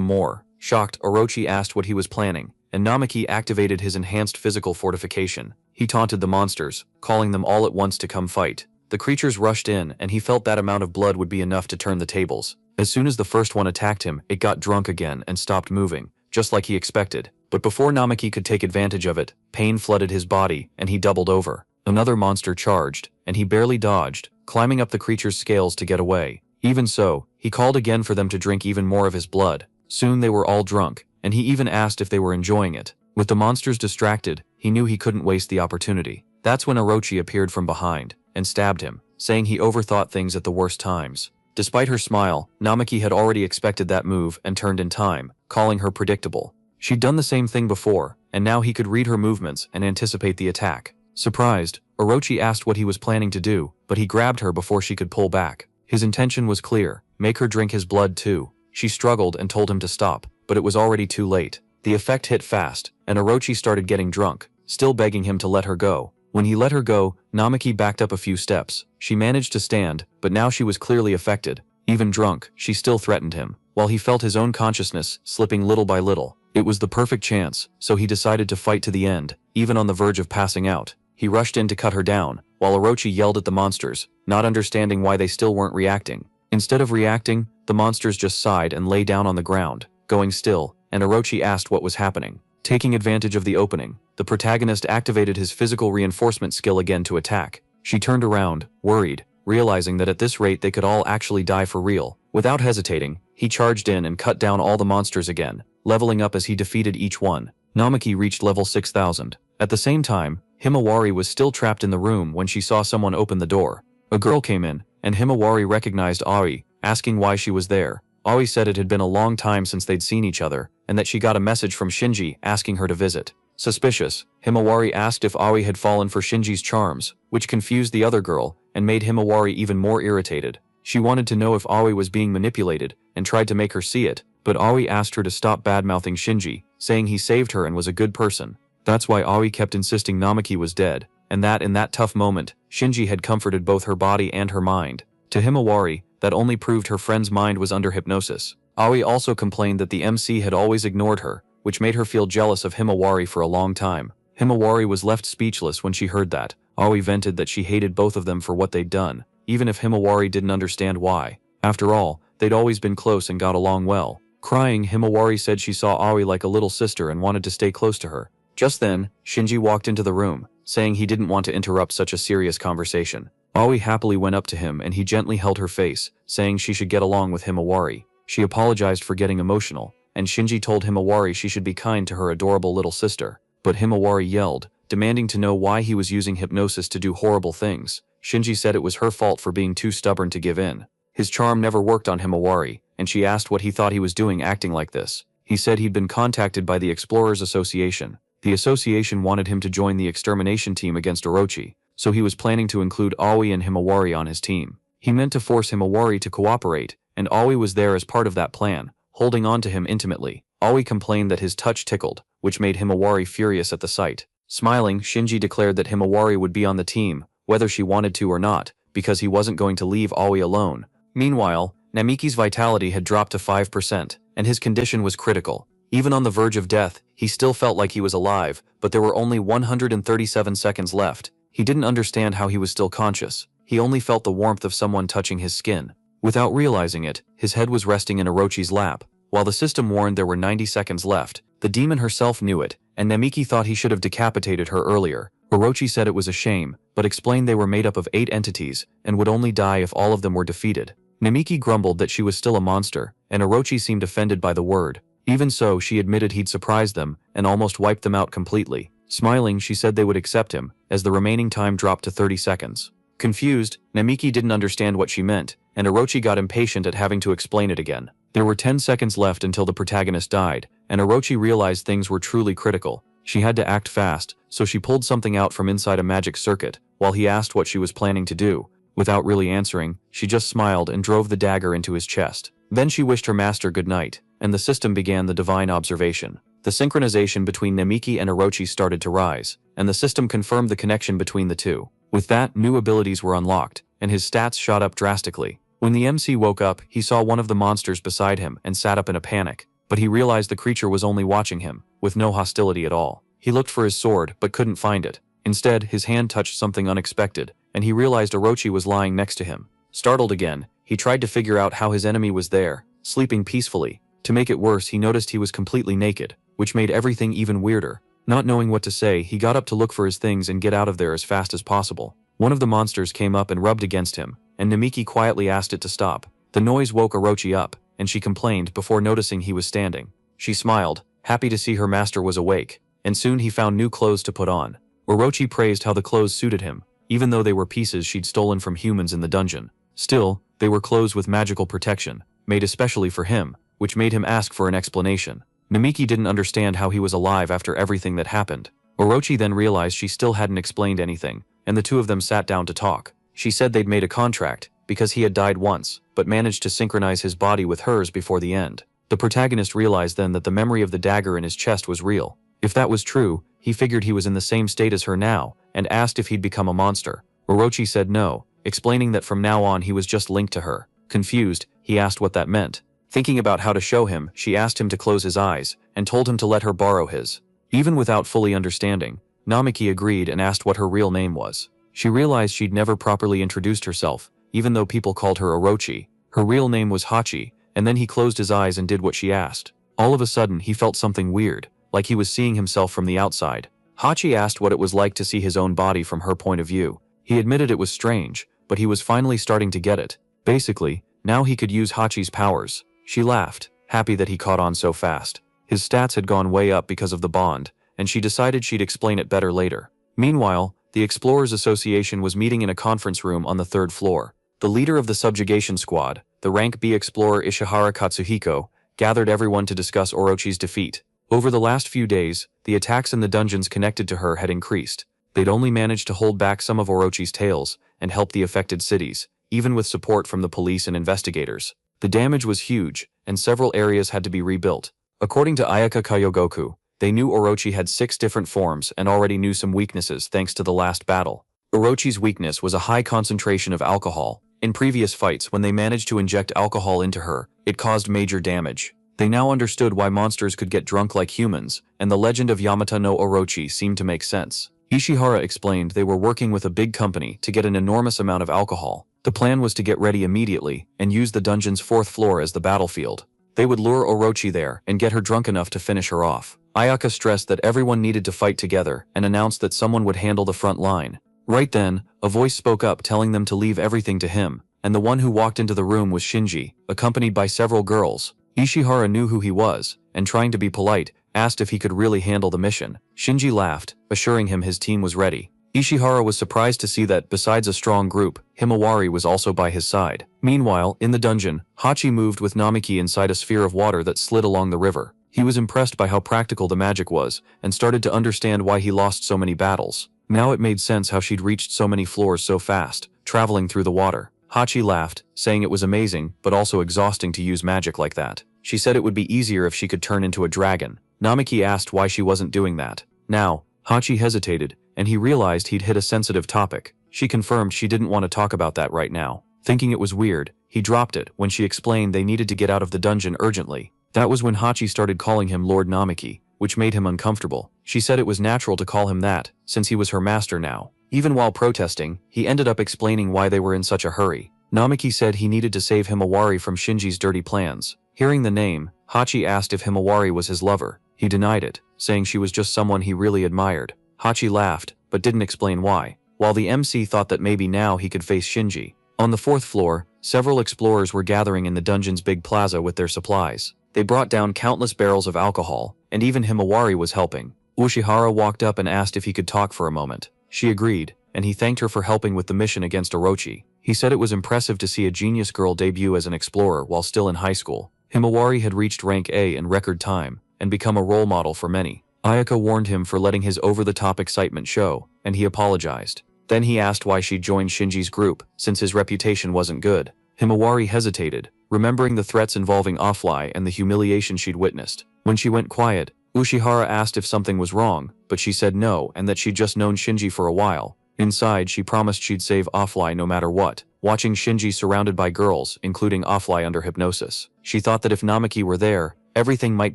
more. Shocked, Orochi asked what he was planning, and Namaki activated his enhanced physical fortification. He taunted the monsters, calling them all at once to come fight. The creatures rushed in, and he felt that amount of blood would be enough to turn the tables. As soon as the first one attacked him, it got drunk again and stopped moving, just like he expected. But before Namaki could take advantage of it, pain flooded his body, and he doubled over. Another monster charged, and he barely dodged, climbing up the creature's scales to get away. Even so, he called again for them to drink even more of his blood. Soon they were all drunk, and he even asked if they were enjoying it. With the monsters distracted, he knew he couldn't waste the opportunity. That's when Orochi appeared from behind, and stabbed him, saying he overthought things at the worst times. Despite her smile, Namaki had already expected that move and turned in time, calling her predictable. She'd done the same thing before, and now he could read her movements and anticipate the attack. Surprised, Orochi asked what he was planning to do, but he grabbed her before she could pull back. His intention was clear: make her drink his blood too. She struggled and told him to stop, but it was already too late. The effect hit fast, and Orochi started getting drunk, still begging him to let her go. When he let her go, Namaki backed up a few steps. She managed to stand, but now she was clearly affected. Even drunk, she still threatened him, while he felt his own consciousness slipping little by little. It was the perfect chance, so he decided to fight to the end, even on the verge of passing out. He rushed in to cut her down, while Orochi yelled at the monsters, not understanding why they still weren't reacting. Instead of reacting, the monsters just sighed and lay down on the ground, going still, and Orochi asked what was happening. Taking advantage of the opening, the protagonist activated his physical reinforcement skill again to attack. She turned around, worried, realizing that at this rate they could all actually die for real. Without hesitating, he charged in and cut down all the monsters again, leveling up as he defeated each one. Namaki reached level 6000. At the same time, Himawari was still trapped in the room when she saw someone open the door. A girl came in, and Himawari recognized Aoi, asking why she was there. Aoi said it had been a long time since they'd seen each other, and that she got a message from Shinji asking her to visit. Suspicious, Himawari asked if Aoi had fallen for Shinji's charms, which confused the other girl and made Himawari even more irritated. She wanted to know if Aoi was being manipulated and tried to make her see it, but Aoi asked her to stop bad-mouthing Shinji, saying he saved her and was a good person. That's why Aoi kept insisting Namaki was dead, and that in that tough moment, Shinji had comforted both her body and her mind. To Himawari, that only proved her friend's mind was under hypnosis. Aoi also complained that the MC had always ignored her, which made her feel jealous of Himawari for a long time. Himawari was left speechless when she heard that. Aoi vented that she hated both of them for what they'd done, even if Himawari didn't understand why. After all, they'd always been close and got along well. Crying, Himawari said she saw Aoi like a little sister and wanted to stay close to her. Just then, Shinji walked into the room, saying he didn't want to interrupt such a serious conversation. Aoi happily went up to him and he gently held her face, saying she should get along with Himawari. She apologized for getting emotional, and Shinji told Himawari she should be kind to her adorable little sister. But Himawari yelled, demanding to know why he was using hypnosis to do horrible things. Shinji said it was her fault for being too stubborn to give in. His charm never worked on Himawari, and she asked what he thought he was doing acting like this. He said he'd been contacted by the Explorers Association. The association wanted him to join the extermination team against Orochi, so he was planning to include Aoi and Himawari on his team. He meant to force Himawari to cooperate, and Aoi was there as part of that plan, holding on to him intimately. Aoi complained that his touch tickled, which made Himawari furious at the sight. Smiling, Shinji declared that Himawari would be on the team, whether she wanted to or not, because he wasn't going to leave Aoi alone. Meanwhile, Namiki's vitality had dropped to 5%, and his condition was critical. Even on the verge of death, he still felt like he was alive, but there were only 137 seconds left. He didn't understand how he was still conscious. He only felt the warmth of someone touching his skin. Without realizing it, his head was resting in Orochi's lap. While the system warned there were 90 seconds left, the demon herself knew it, and Namiki thought he should have decapitated her earlier. Orochi said it was a shame, but explained they were made up of 8 entities, and would only die if all of them were defeated. Namiki grumbled that she was still a monster, and Orochi seemed offended by the word. Even so, she admitted he'd surprised them, and almost wiped them out completely. Smiling, she said they would accept him, as the remaining time dropped to 30 seconds. Confused, Namiki didn't understand what she meant, and Orochi got impatient at having to explain it again. There were 10 seconds left until the protagonist died, and Orochi realized things were truly critical. She had to act fast, so she pulled something out from inside a magic circuit, while he asked what she was planning to do. Without really answering, she just smiled and drove the dagger into his chest. Then she wished her master good night, and the system began the divine observation. The synchronization between Namiki and Orochi started to rise, and the system confirmed the connection between the two. With that, new abilities were unlocked, and his stats shot up drastically. When the MC woke up, he saw one of the monsters beside him and sat up in a panic, but he realized the creature was only watching him, with no hostility at all. He looked for his sword, but couldn't find it. Instead, his hand touched something unexpected, and he realized Orochi was lying next to him. Startled again, he tried to figure out how his enemy was there, sleeping peacefully. To make it worse, he noticed he was completely naked, which made everything even weirder. Not knowing what to say, he got up to look for his things and get out of there as fast as possible. One of the monsters came up and rubbed against him, and Namiki quietly asked it to stop. The noise woke Orochi up, and she complained before noticing he was standing. She smiled, happy to see her master was awake, and soon he found new clothes to put on. Orochi praised how the clothes suited him, even though they were pieces she'd stolen from humans in the dungeon. Still, they were clothes with magical protection, made especially for him, which made him ask for an explanation. Namiki didn't understand how he was alive after everything that happened. Orochi then realized she still hadn't explained anything, and the two of them sat down to talk. She said they'd made a contract, because he had died once, but managed to synchronize his body with hers before the end. The protagonist realized then that the memory of the dagger in his chest was real. If that was true, he figured he was in the same state as her now, and asked if he'd become a monster. Orochi said no, explaining that from now on he was just linked to her. Confused, he asked what that meant. Thinking about how to show him, she asked him to close his eyes, and told him to let her borrow his. Even without fully understanding, Namiki agreed and asked what her real name was. She realized she'd never properly introduced herself, even though people called her Orochi. Her real name was Hachi, and then he closed his eyes and did what she asked. All of a sudden, he felt something weird, like he was seeing himself from the outside. Hachi asked what it was like to see his own body from her point of view. He admitted it was strange, but he was finally starting to get it. Basically, now he could use Hachi's powers. She laughed, happy that he caught on so fast. His stats had gone way up because of the bond, and she decided she'd explain it better later. Meanwhile, the Explorers Association was meeting in a conference room on the 3rd floor. The leader of the subjugation squad, the rank B explorer Ishihara Katsuhiko, gathered everyone to discuss Orochi's defeat. Over the last few days, the attacks in the dungeons connected to her had increased. They'd only managed to hold back some of Orochi's tales and help the affected cities, even with support from the police and investigators. The damage was huge, and several areas had to be rebuilt. According to Ayaka Kyogoku, they knew Orochi had 6 different forms and already knew some weaknesses thanks to the last battle. Orochi's weakness was a high concentration of alcohol. In previous fights, when they managed to inject alcohol into her, it caused major damage. They now understood why monsters could get drunk like humans, and the legend of Yamata no Orochi seemed to make sense. Ishihara explained they were working with a big company to get an enormous amount of alcohol. The plan was to get ready immediately and use the dungeon's 4th floor as the battlefield. They would lure Orochi there and get her drunk enough to finish her off. Ayaka stressed that everyone needed to fight together and announced that someone would handle the front line. Right then, a voice spoke up telling them to leave everything to him, and the one who walked into the room was Shinji, accompanied by several girls. Ishihara knew who he was, and trying to be polite, asked if he could really handle the mission. Shinji laughed, assuring him his team was ready. Ishihara was surprised to see that, besides a strong group, Himawari was also by his side. Meanwhile, in the dungeon, Hachi moved with Namiki inside a sphere of water that slid along the river. He was impressed by how practical the magic was, and started to understand why he lost so many battles. Now it made sense how she'd reached so many floors so fast, traveling through the water. Hachi laughed, saying it was amazing, but also exhausting to use magic like that. She said it would be easier if she could turn into a dragon. Namiki asked why she wasn't doing that. Now, Hachi hesitated, and he realized he'd hit a sensitive topic. She confirmed she didn't want to talk about that right now. Thinking it was weird, he dropped it when she explained they needed to get out of the dungeon urgently. That was when Hachi started calling him Lord Namiki, which made him uncomfortable. She said it was natural to call him that, since he was her master now. Even while protesting, he ended up explaining why they were in such a hurry. Namiki said he needed to save Himawari from Shinji's dirty plans. Hearing the name, Hachi asked if Himawari was his lover. He denied it, saying she was just someone he really admired. Hachi laughed, but didn't explain why, while the MC thought that maybe now he could face Shinji. On the 4th floor, several explorers were gathering in the dungeon's big plaza with their supplies. They brought down countless barrels of alcohol, and even Himawari was helping. Ushihara walked up and asked if he could talk for a moment. She agreed, and he thanked her for helping with the mission against Orochi. He said it was impressive to see a genius girl debut as an explorer while still in high school. Himawari had reached rank A in record time, and become a role model for many. Ayaka warned him for letting his over-the-top excitement show, and he apologized. Then he asked why she'd joined Shinji's group, since his reputation wasn't good. Himawari hesitated, remembering the threats involving Offly and the humiliation she'd witnessed. When she went quiet, Ushihara asked if something was wrong, but she said no and that she'd just known Shinji for a while. Inside, she promised she'd save Offly no matter what. Watching Shinji surrounded by girls, including Offly under hypnosis, she thought that if Namiki were there, everything might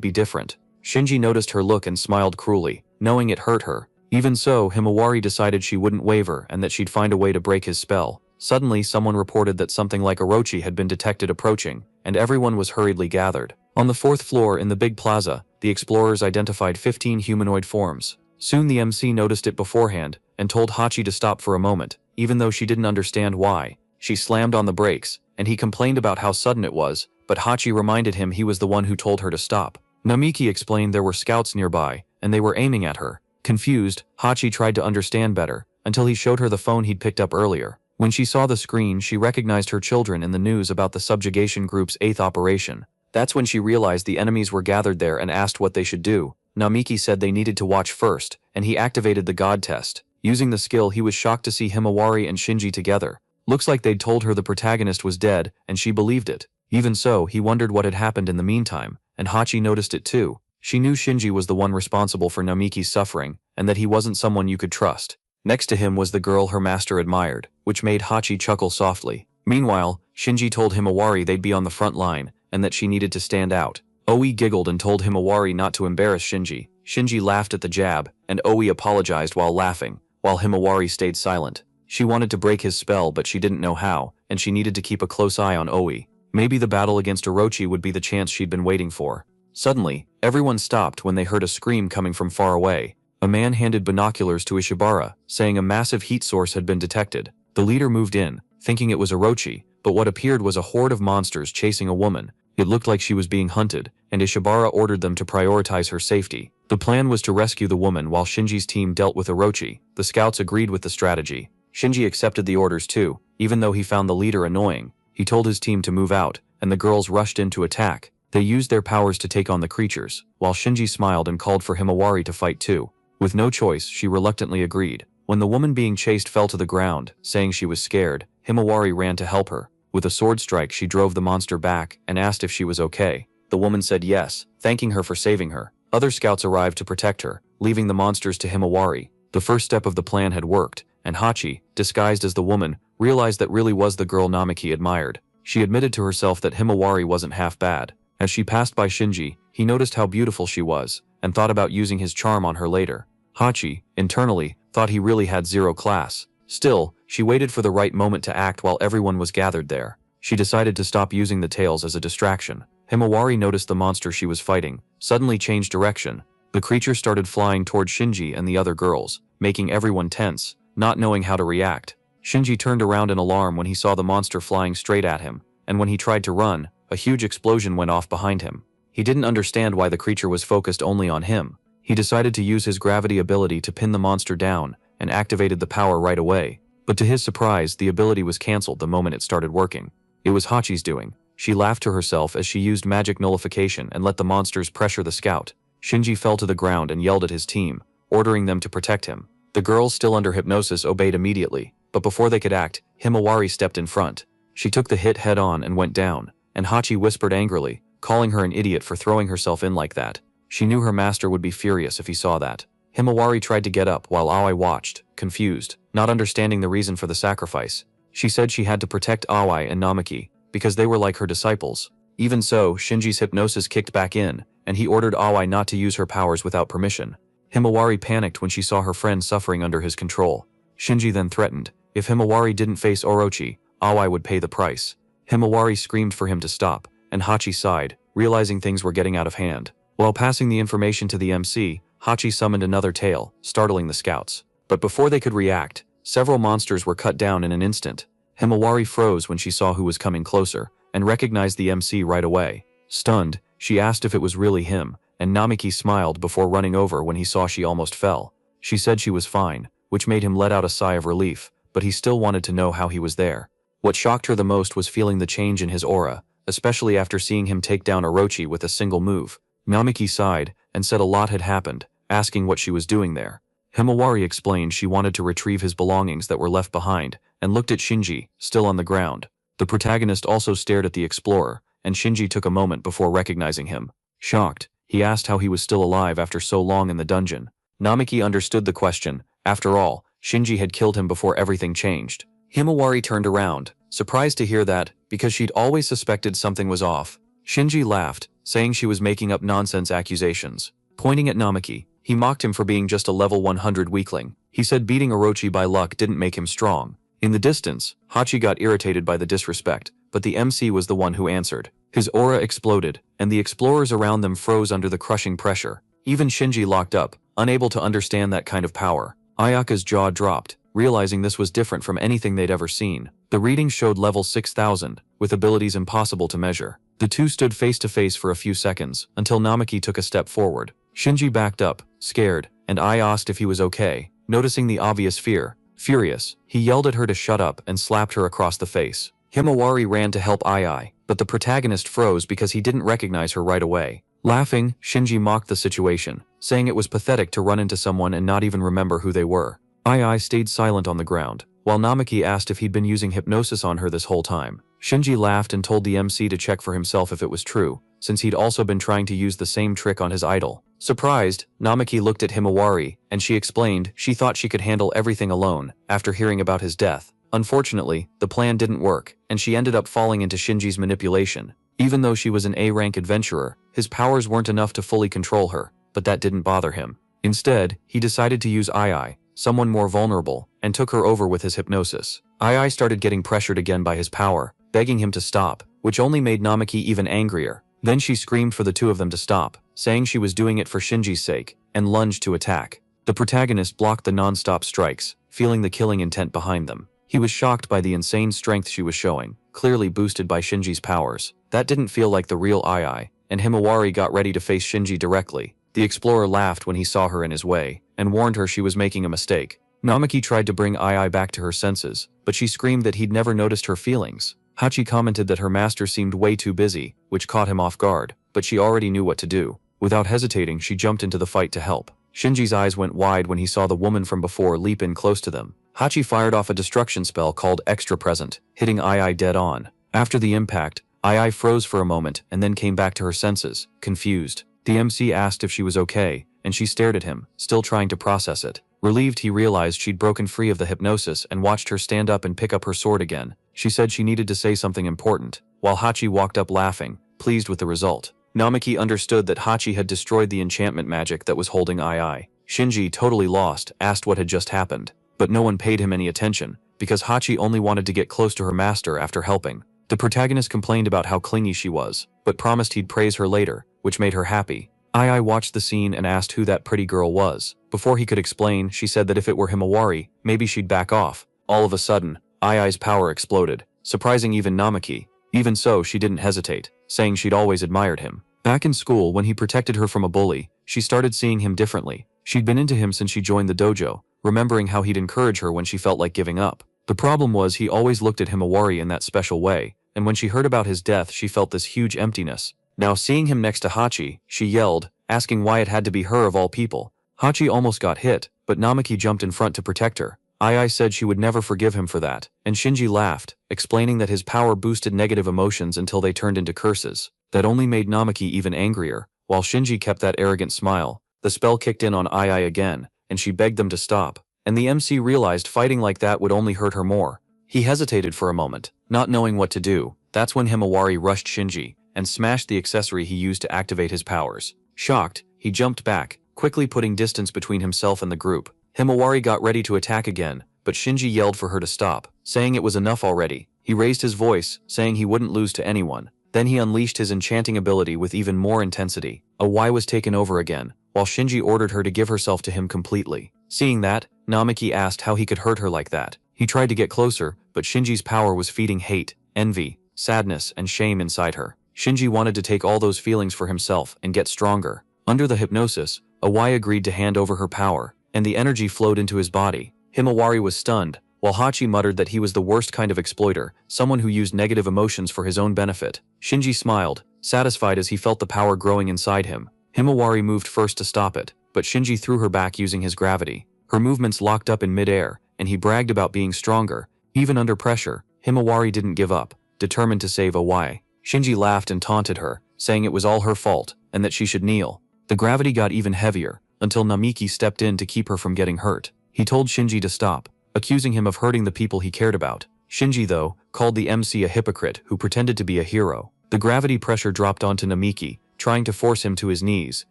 be different. Shinji noticed her look and smiled cruelly, knowing it hurt her. Even so, Himawari decided she wouldn't waver and that she'd find a way to break his spell. Suddenly, someone reported that something like Orochi had been detected approaching, and everyone was hurriedly gathered. On the 4th floor in the big plaza, the explorers identified 15 humanoid forms. Soon the MC noticed it beforehand and told Hachi to stop for a moment, even though she didn't understand why. She slammed on the brakes, and he complained about how sudden it was, but Hachi reminded him he was the one who told her to stop. Namiki explained there were scouts nearby, and they were aiming at her. Confused, Hachi tried to understand better, until he showed her the phone he'd picked up earlier. When she saw the screen, she recognized her children in the news about the subjugation group's 8th operation. That's when she realized the enemies were gathered there and asked what they should do. Namiki said they needed to watch first, and he activated the God test. Using the skill, he was shocked to see Himawari and Shinji together. Looks like they'd told her the protagonist was dead, and she believed it. Even so, he wondered what had happened in the meantime, and Hachi noticed it too. She knew Shinji was the one responsible for Namiki's suffering, and that he wasn't someone you could trust. Next to him was the girl her master admired, which made Hachi chuckle softly. Meanwhile, Shinji told Himawari they'd be on the front line, and that she needed to stand out. Oi giggled and told Himawari not to embarrass Shinji. Shinji laughed at the jab, and Oi apologized while laughing, while Himawari stayed silent. She wanted to break his spell, but she didn't know how, and she needed to keep a close eye on Oi. Maybe the battle against Orochi would be the chance she'd been waiting for. Suddenly, everyone stopped when they heard a scream coming from far away. A man handed binoculars to Ishibara, saying a massive heat source had been detected. The leader moved in, thinking it was Orochi, but what appeared was a horde of monsters chasing a woman. It looked like she was being hunted, and Ishibara ordered them to prioritize her safety. The plan was to rescue the woman while Shinji's team dealt with Orochi. The scouts agreed with the strategy. Shinji accepted the orders too, even though he found the leader annoying. He told his team to move out, and the girls rushed in to attack. They used their powers to take on the creatures, while Shinji smiled and called for Himawari to fight too. With no choice, she reluctantly agreed. When the woman being chased fell to the ground, saying she was scared, Himawari ran to help her. With a sword strike, she drove the monster back and asked if she was okay. The woman said yes, thanking her for saving her. Other scouts arrived to protect her, leaving the monsters to Himawari. The first step of the plan had worked, and Hachi, disguised as the woman, realized that really was the girl Namiki admired. She admitted to herself that Himawari wasn't half bad. As she passed by Shinji, he noticed how beautiful she was, and thought about using his charm on her later. Hachi, internally, thought he really had zero class. Still, she waited for the right moment to act while everyone was gathered there. She decided to stop using the tails as a distraction. Himawari noticed the monster she was fighting, suddenly changed direction. The creature started flying toward Shinji and the other girls, making everyone tense, not knowing how to react. Shinji turned around in alarm when he saw the monster flying straight at him, and when he tried to run, a huge explosion went off behind him. He didn't understand why the creature was focused only on him. He decided to use his gravity ability to pin the monster down, and activated the power right away. But to his surprise, the ability was cancelled the moment it started working. It was Hachi's doing. She laughed to herself as she used magic nullification and let the monsters pressure the scout. Shinji fell to the ground and yelled at his team, ordering them to protect him. The girls, still under hypnosis, obeyed immediately, but before they could act, Himawari stepped in front. She took the hit head on and went down, and Hachi whispered angrily, calling her an idiot for throwing herself in like that. She knew her master would be furious if he saw that. Himawari tried to get up while Aoi watched, confused, not understanding the reason for the sacrifice. She said she had to protect Aoi and Namiki, because they were like her disciples. Even so, Shinji's hypnosis kicked back in, and he ordered Aoi not to use her powers without permission. Himawari panicked when she saw her friend suffering under his control. Shinji then threatened, if Himawari didn't face Orochi, Aoi would pay the price. Himawari screamed for him to stop, and Hachi sighed, realizing things were getting out of hand. While passing the information to the MC, Hachi summoned another tail, startling the scouts. But before they could react, several monsters were cut down in an instant. Himawari froze when she saw who was coming closer, and recognized the MC right away. Stunned, she asked if it was really him, and Namiki smiled before running over when he saw she almost fell. She said she was fine, which made him let out a sigh of relief, but he still wanted to know how he was there. What shocked her the most was feeling the change in his aura, especially after seeing him take down Orochi with a single move. Namiki sighed, and said a lot had happened, asking what she was doing there. Himawari explained she wanted to retrieve his belongings that were left behind, and looked at Shinji, still on the ground. The protagonist also stared at the explorer, and Shinji took a moment before recognizing him. Shocked, He asked how he was still alive after so long in the dungeon. Namiki understood the question. After all, Shinji had killed him before everything changed. Himawari turned around, surprised to hear that, because she'd always suspected something was off. Shinji laughed, saying she was making up nonsense accusations. Pointing at Namiki, he mocked him for being just a level 100 weakling. He said beating Orochi by luck didn't make him strong. In the distance, Hachi got irritated by the disrespect, but the MC was the one who answered. His aura exploded, and the explorers around them froze under the crushing pressure. Even Shinji locked up, unable to understand that kind of power. Ayaka's jaw dropped, realizing this was different from anything they'd ever seen. The reading showed level 6000, with abilities impossible to measure. The two stood face to face for a few seconds, until Namiki took a step forward. Shinji backed up, scared, and Ai asked if he was okay, noticing the obvious fear. Furious, he yelled at her to shut up and slapped her across the face. Himawari ran to help Ai, but the protagonist froze because he didn't recognize her right away. Laughing, Shinji mocked the situation, saying it was pathetic to run into someone and not even remember who they were. Ai stayed silent on the ground, while Namiki asked if he'd been using hypnosis on her this whole time. Shinji laughed and told the MC to check for himself if it was true, since he'd also been trying to use the same trick on his idol. Surprised, Namiki looked at Himawari, and she explained she thought she could handle everything alone after hearing about his death. Unfortunately, the plan didn't work, and she ended up falling into Shinji's manipulation. Even though she was an A-rank adventurer, his powers weren't enough to fully control her, but that didn't bother him. Instead, he decided to use Ai, someone more vulnerable, and took her over with his hypnosis. Ai started getting pressured again by his power, begging him to stop, which only made Namiki even angrier. Then she screamed for the two of them to stop, saying she was doing it for Shinji's sake, and lunged to attack. The protagonist blocked the non-stop strikes, feeling the killing intent behind them. He was shocked by the insane strength she was showing, clearly boosted by Shinji's powers. That didn't feel like the real Ai, and Himawari got ready to face Shinji directly. The explorer laughed when he saw her in his way, and warned her she was making a mistake. Namiki tried to bring Ai back to her senses, but she screamed that he'd never noticed her feelings. Hachi commented that her master seemed way too busy, which caught him off guard, but she already knew what to do. Without hesitating, she jumped into the fight to help. Shinji's eyes went wide when he saw the woman from before leap in close to them. Hachi fired off a destruction spell called Extra Present, hitting Ai dead on. After the impact, Ai froze for a moment and then came back to her senses, confused. The MC asked if she was okay, and she stared at him, still trying to process it. Relieved, he realized she'd broken free of the hypnosis and watched her stand up and pick up her sword again. She said she needed to say something important, while Hachi walked up laughing, pleased with the result. Namiki understood that Hachi had destroyed the enchantment magic that was holding Ai. Shinji, totally lost, asked what had just happened, but no one paid him any attention, because Hachi only wanted to get close to her master after helping. The protagonist complained about how clingy she was, but promised he'd praise her later, which made her happy. Ai watched the scene and asked who that pretty girl was. Before he could explain, she said that if it were Himawari, maybe she'd back off. All of a sudden, Ai's power exploded, surprising even Namiki. Even so, she didn't hesitate, saying she'd always admired him. Back in school, when he protected her from a bully, she started seeing him differently. She'd been into him since she joined the dojo, remembering how he'd encourage her when she felt like giving up. The problem was he always looked at Himawari in that special way, and when she heard about his death, she felt this huge emptiness. Now seeing him next to Hachi, she yelled, asking why it had to be her of all people. Hachi almost got hit, but Namiki jumped in front to protect her. Ai said she would never forgive him for that, and Shinji laughed, explaining that his power boosted negative emotions until they turned into curses. That only made Namiki even angrier. While Shinji kept that arrogant smile, the spell kicked in on Ai again, and she begged them to stop. And the MC realized fighting like that would only hurt her more. He hesitated for a moment, not knowing what to do. That's when Himawari rushed Shinji, and smashed the accessory he used to activate his powers. Shocked, he jumped back, quickly putting distance between himself and the group. Himawari got ready to attack again, but Shinji yelled for her to stop, saying it was enough already. He raised his voice, saying he wouldn't lose to anyone. Then he unleashed his enchanting ability with even more intensity. Ai was taken over again, while Shinji ordered her to give herself to him completely. Seeing that, Namiki asked how he could hurt her like that. He tried to get closer, but Shinji's power was feeding hate, envy, sadness, and shame inside her. Shinji wanted to take all those feelings for himself and get stronger. Under the hypnosis, Ai agreed to hand over her power, and the energy flowed into his body. Himawari was stunned, while Hachi muttered that he was the worst kind of exploiter, someone who used negative emotions for his own benefit. Shinji smiled, satisfied as he felt the power growing inside him. Himawari moved first to stop it, but Shinji threw her back using his gravity. Her movements locked up in midair, and he bragged about being stronger. Even under pressure, Himawari didn't give up, determined to save Ai. Shinji laughed and taunted her, saying it was all her fault, and that she should kneel. The gravity got even heavier, until Namiki stepped in to keep her from getting hurt. He told Shinji to stop, accusing him of hurting the people he cared about. Shinji, though, called the MC a hypocrite who pretended to be a hero. The gravity pressure dropped onto Namiki, trying to force him to his knees,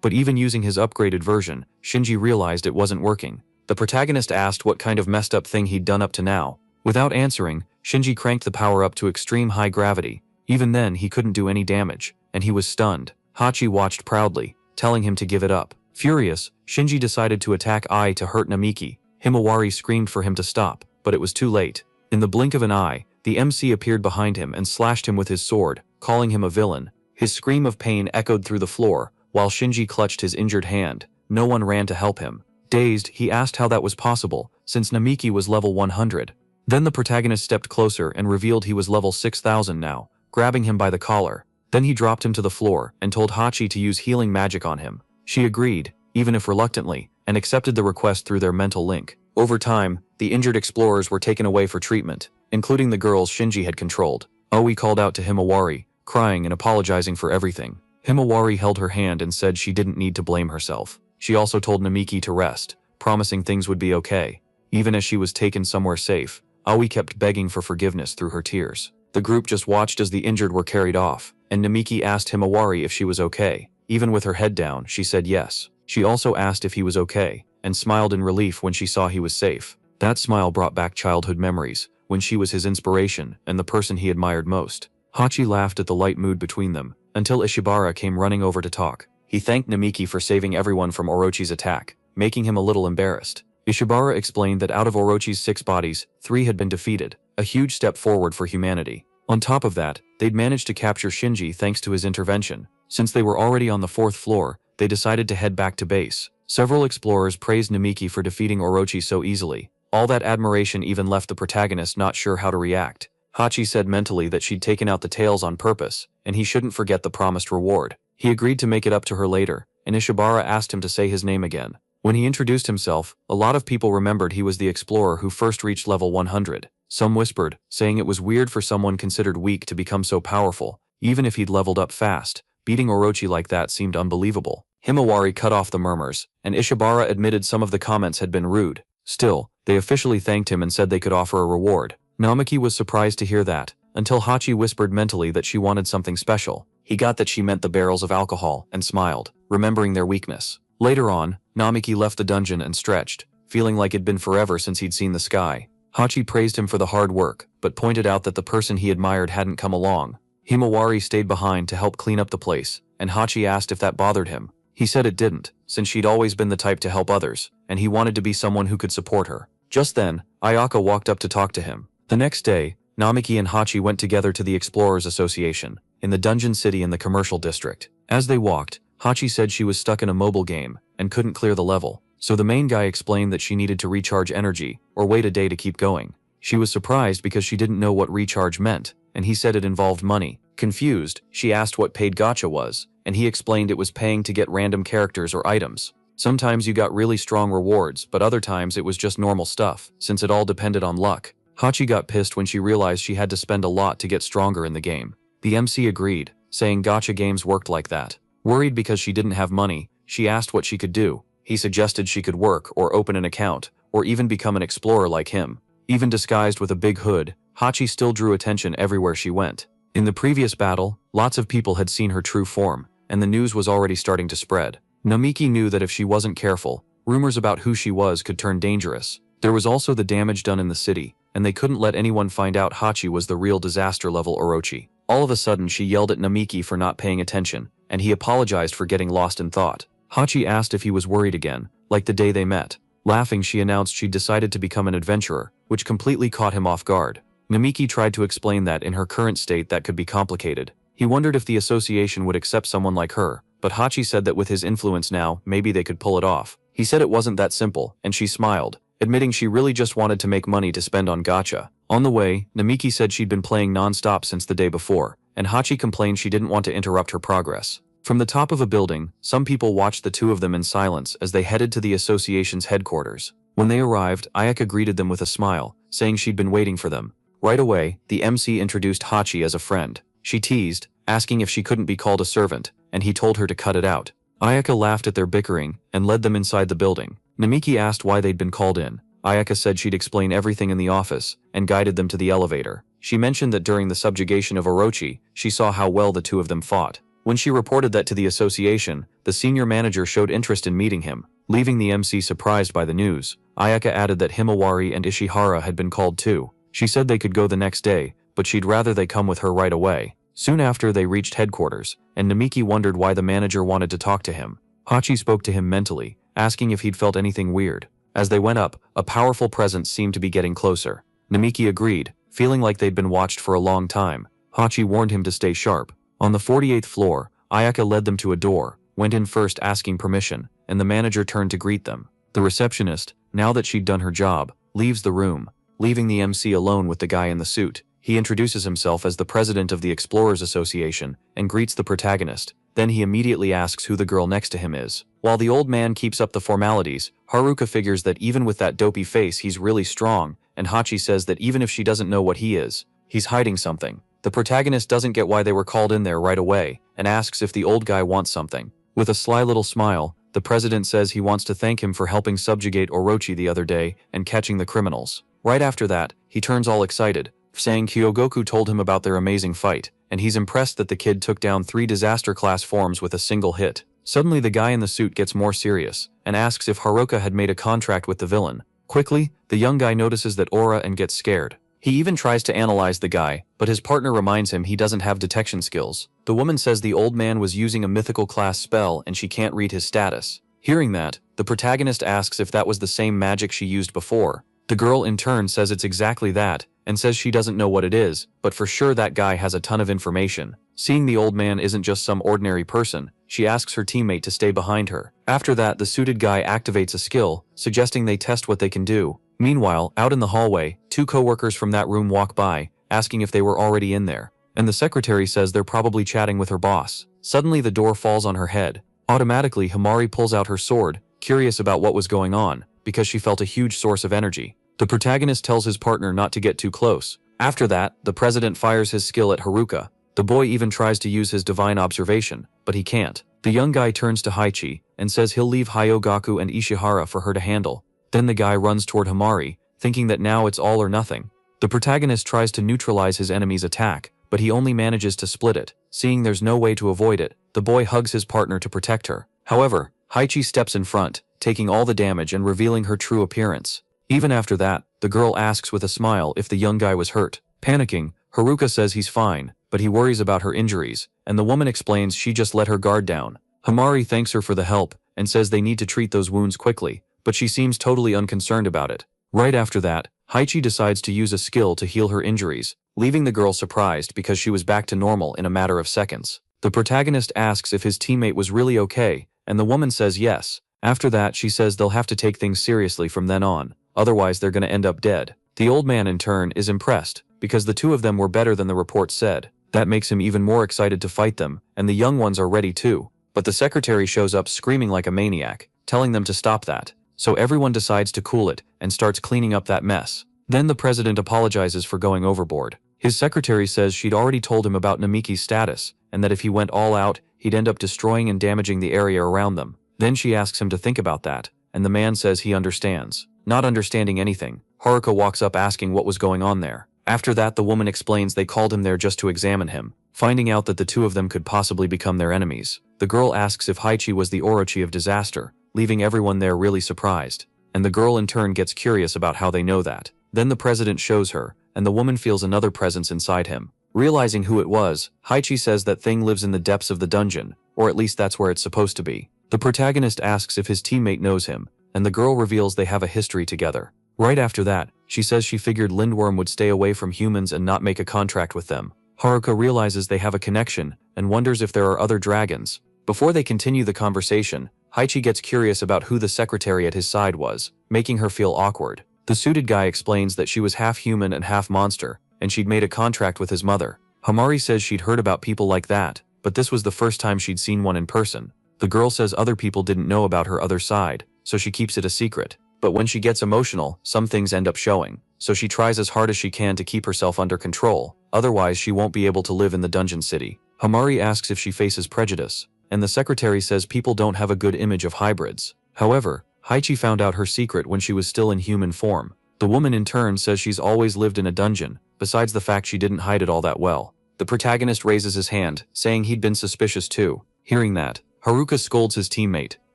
but even using his upgraded version, Shinji realized it wasn't working. The protagonist asked what kind of messed up thing he'd done up to now. Without answering, Shinji cranked the power up to extreme high gravity. Even then, he couldn't do any damage, and he was stunned. Hachi watched proudly, telling him to give it up. Furious, Shinji decided to attack Ai to hurt Namiki. Himawari screamed for him to stop, but it was too late. In the blink of an eye, the MC appeared behind him and slashed him with his sword, calling him a villain. His scream of pain echoed through the floor, while Shinji clutched his injured hand. No one ran to help him. Dazed, he asked how that was possible, since Namiki was level 100. Then the protagonist stepped closer and revealed he was level 6000 now, grabbing him by the collar. Then he dropped him to the floor and told Hachi to use healing magic on him. She agreed, even if reluctantly, and accepted the request through their mental link. Over time, the injured explorers were taken away for treatment, including the girls Shinji had controlled. Aoi called out to Himawari, crying and apologizing for everything. Himawari held her hand and said she didn't need to blame herself. She also told Namiki to rest, promising things would be okay. Even as she was taken somewhere safe, Aoi kept begging for forgiveness through her tears. The group just watched as the injured were carried off, and Namiki asked Himawari if she was okay. Even with her head down, she said yes. She also asked if he was okay, and smiled in relief when she saw he was safe. That smile brought back childhood memories, when she was his inspiration and the person he admired most. Hachi laughed at the light mood between them, until Ishibara came running over to talk. He thanked Namiki for saving everyone from Orochi's attack, making him a little embarrassed. Ishibara explained that out of Orochi's 6 bodies, 3 had been defeated, a huge step forward for humanity. On top of that, they'd managed to capture Shinji thanks to his intervention. Since they were already on the 4th floor, they decided to head back to base. Several explorers praised Namiki for defeating Orochi so easily. All that admiration even left the protagonist not sure how to react. Hachi said mentally that she'd taken out the tails on purpose, and he shouldn't forget the promised reward. He agreed to make it up to her later, and Ishibara asked him to say his name again. When he introduced himself, a lot of people remembered he was the explorer who first reached level 100. Some whispered, saying it was weird for someone considered weak to become so powerful, even if he'd leveled up fast. Beating Orochi like that seemed unbelievable. Himawari cut off the murmurs, and Ishibara admitted some of the comments had been rude. Still, they officially thanked him and said they could offer a reward. Namiki was surprised to hear that, until Hachi whispered mentally that she wanted something special. He got that she meant the barrels of alcohol, and smiled, remembering their weakness. Later on, Namiki left the dungeon and stretched, feeling like it'd been forever since he'd seen the sky. Hachi praised him for the hard work, but pointed out that the person he admired hadn't come along. Himawari stayed behind to help clean up the place, and Hachi asked if that bothered him. He said it didn't, since she'd always been the type to help others, and he wanted to be someone who could support her. Just then, Ayaka walked up to talk to him. The next day, Namiki and Hachi went together to the Explorers Association, in the dungeon city in the commercial district. As they walked, Hachi said she was stuck in a mobile game, and couldn't clear the level, so the main guy explained that she needed to recharge energy, or wait a day to keep going. She was surprised because she didn't know what recharge meant, and he said it involved money. Confused, she asked what paid gacha was, and he explained it was paying to get random characters or items. Sometimes you got really strong rewards, but other times it was just normal stuff, since it all depended on luck. Hachi got pissed when she realized she had to spend a lot to get stronger in the game. The MC agreed, saying gacha games worked like that. Worried because she didn't have money, she asked what she could do. He suggested she could work or open an account, or even become an explorer like him. Even disguised with a big hood, Hachi still drew attention everywhere she went. In the previous battle, lots of people had seen her true form, and the news was already starting to spread. Namiki knew that if she wasn't careful, rumors about who she was could turn dangerous. There was also the damage done in the city, and they couldn't let anyone find out Hachi was the real disaster-level Orochi. All of a sudden she yelled at Namiki for not paying attention, and he apologized for getting lost in thought. Hachi asked if he was worried again, like the day they met. Laughing, she announced she'd decided to become an adventurer, which completely caught him off guard. Namiki tried to explain that in her current state that could be complicated. He wondered if the association would accept someone like her, but Hachi said that with his influence now, maybe they could pull it off. He said it wasn't that simple, and she smiled, admitting she really just wanted to make money to spend on gacha. On the way, Namiki said she'd been playing non-stop since the day before, and Hachi complained she didn't want to interrupt her progress. From the top of a building, some people watched the two of them in silence as they headed to the association's headquarters. When they arrived, Ayaka greeted them with a smile, saying she'd been waiting for them. Right away, the MC introduced Hachi as a friend. She teased, asking if she couldn't be called a servant, and he told her to cut it out. Ayaka laughed at their bickering and led them inside the building. Namiki asked why they'd been called in. Ayaka said she'd explain everything in the office and guided them to the elevator. She mentioned that during the subjugation of Orochi, she saw how well the two of them fought. When she reported that to the association, the senior manager showed interest in meeting him, leaving the MC surprised by the news. Ayaka added that Himawari and Ishihara had been called too. She said they could go the next day, but she'd rather they come with her right away. Soon after they reached headquarters, and Namiki wondered why the manager wanted to talk to him. Hachi spoke to him mentally, asking if he'd felt anything weird. As they went up, a powerful presence seemed to be getting closer. Namiki agreed, feeling like they'd been watched for a long time. Hachi warned him to stay sharp. On the 48th floor, Ayaka led them to a door, went in first asking permission, and the manager turned to greet them. The receptionist, now that she'd done her job, leaves the room, leaving the MC alone with the guy in the suit. He introduces himself as the president of the Explorers Association and greets the protagonist. Then he immediately asks who the girl next to him is. While the old man keeps up the formalities, Haruka figures that even with that dopey face he's really strong, and Hachi says that even if she doesn't know what he is, he's hiding something. The protagonist doesn't get why they were called in there right away, and asks if the old guy wants something. With a sly little smile, the president says he wants to thank him for helping subjugate Orochi the other day and catching the criminals. Right after that, he turns all excited, saying Kyogoku told him about their amazing fight, and he's impressed that the kid took down 3 disaster-class forms with a single hit. Suddenly the guy in the suit gets more serious, and asks if Haruka had made a contract with the villain. Quickly, the young guy notices that aura and gets scared. He even tries to analyze the guy, but his partner reminds him he doesn't have detection skills. The woman says the old man was using a mythical class spell and she can't read his status. Hearing that, the protagonist asks if that was the same magic she used before. The girl in turn says it's exactly that, and says she doesn't know what it is, but for sure that guy has a ton of information. Seeing the old man isn't just some ordinary person, she asks her teammate to stay behind her. After that, the suited guy activates a skill, suggesting they test what they can do. Meanwhile, out in the hallway, 2 coworkers from that room walk by, asking if they were already in there. And the secretary says they're probably chatting with her boss. Suddenly the door falls on her head. Automatically, Himari pulls out her sword, curious about what was going on, because she felt a huge source of energy. The protagonist tells his partner not to get too close. After that, the president fires his skill at Haruka. The boy even tries to use his divine observation, but he can't. The young guy turns to Haichi and says he'll leave Hyogaku and Ishihara for her to handle. Then the guy runs toward Himari, thinking that now it's all or nothing. The protagonist tries to neutralize his enemy's attack, but he only manages to split it. Seeing there's no way to avoid it, the boy hugs his partner to protect her. However, Haichi steps in front, taking all the damage and revealing her true appearance. Even after that, the girl asks with a smile if the young guy was hurt. Panicking, Haruka says he's fine, but he worries about her injuries, and the woman explains she just let her guard down. Himari thanks her for the help and says they need to treat those wounds quickly, but she seems totally unconcerned about it. Right after that, Haichi decides to use a skill to heal her injuries, leaving the girl surprised because she was back to normal in a matter of seconds. The protagonist asks if his teammate was really okay, and the woman says yes. After that, she says they'll have to take things seriously from then on, otherwise they're gonna end up dead. The old man in turn is impressed, because the 2 of them were better than the report said. That makes him even more excited to fight them, and the young ones are ready too. But the secretary shows up screaming like a maniac, telling them to stop that. So everyone decides to cool it and starts cleaning up that mess. Then the president apologizes for going overboard. His secretary says she'd already told him about Namiki's status, and that if he went all out, he'd end up destroying and damaging the area around them. Then she asks him to think about that, and the man says he understands. Not understanding anything, Haruka walks up asking what was going on there. After that, the woman explains they called him there just to examine him, finding out that the 2 of them could possibly become their enemies. The girl asks if Haichi was the Orochi of disaster, leaving everyone there really surprised. And the girl in turn gets curious about how they know that. Then the president shows her, and the woman feels another presence inside him. Realizing who it was, Haichi says that thing lives in the depths of the dungeon, or at least that's where it's supposed to be. The protagonist asks if his teammate knows him, and the girl reveals they have a history together. Right after that, she says she figured Lindworm would stay away from humans and not make a contract with them. Haruka realizes they have a connection, and wonders if there are other dragons. Before they continue the conversation, Haichi gets curious about who the secretary at his side was, making her feel awkward. The suited guy explains that she was half human and half monster, and she'd made a contract with his mother. Himari says she'd heard about people like that, but this was the first time she'd seen one in person. The girl says other people didn't know about her other side, so she keeps it a secret. But when she gets emotional, some things end up showing, so she tries as hard as she can to keep herself under control, otherwise she won't be able to live in the dungeon city. Himari asks if she faces prejudice, and the secretary says people don't have a good image of hybrids. However, Haichi found out her secret when she was still in human form. The woman in turn says she's always lived in a dungeon, besides the fact she didn't hide it all that well. The protagonist raises his hand, saying he'd been suspicious too. Hearing that, Haruka scolds his teammate,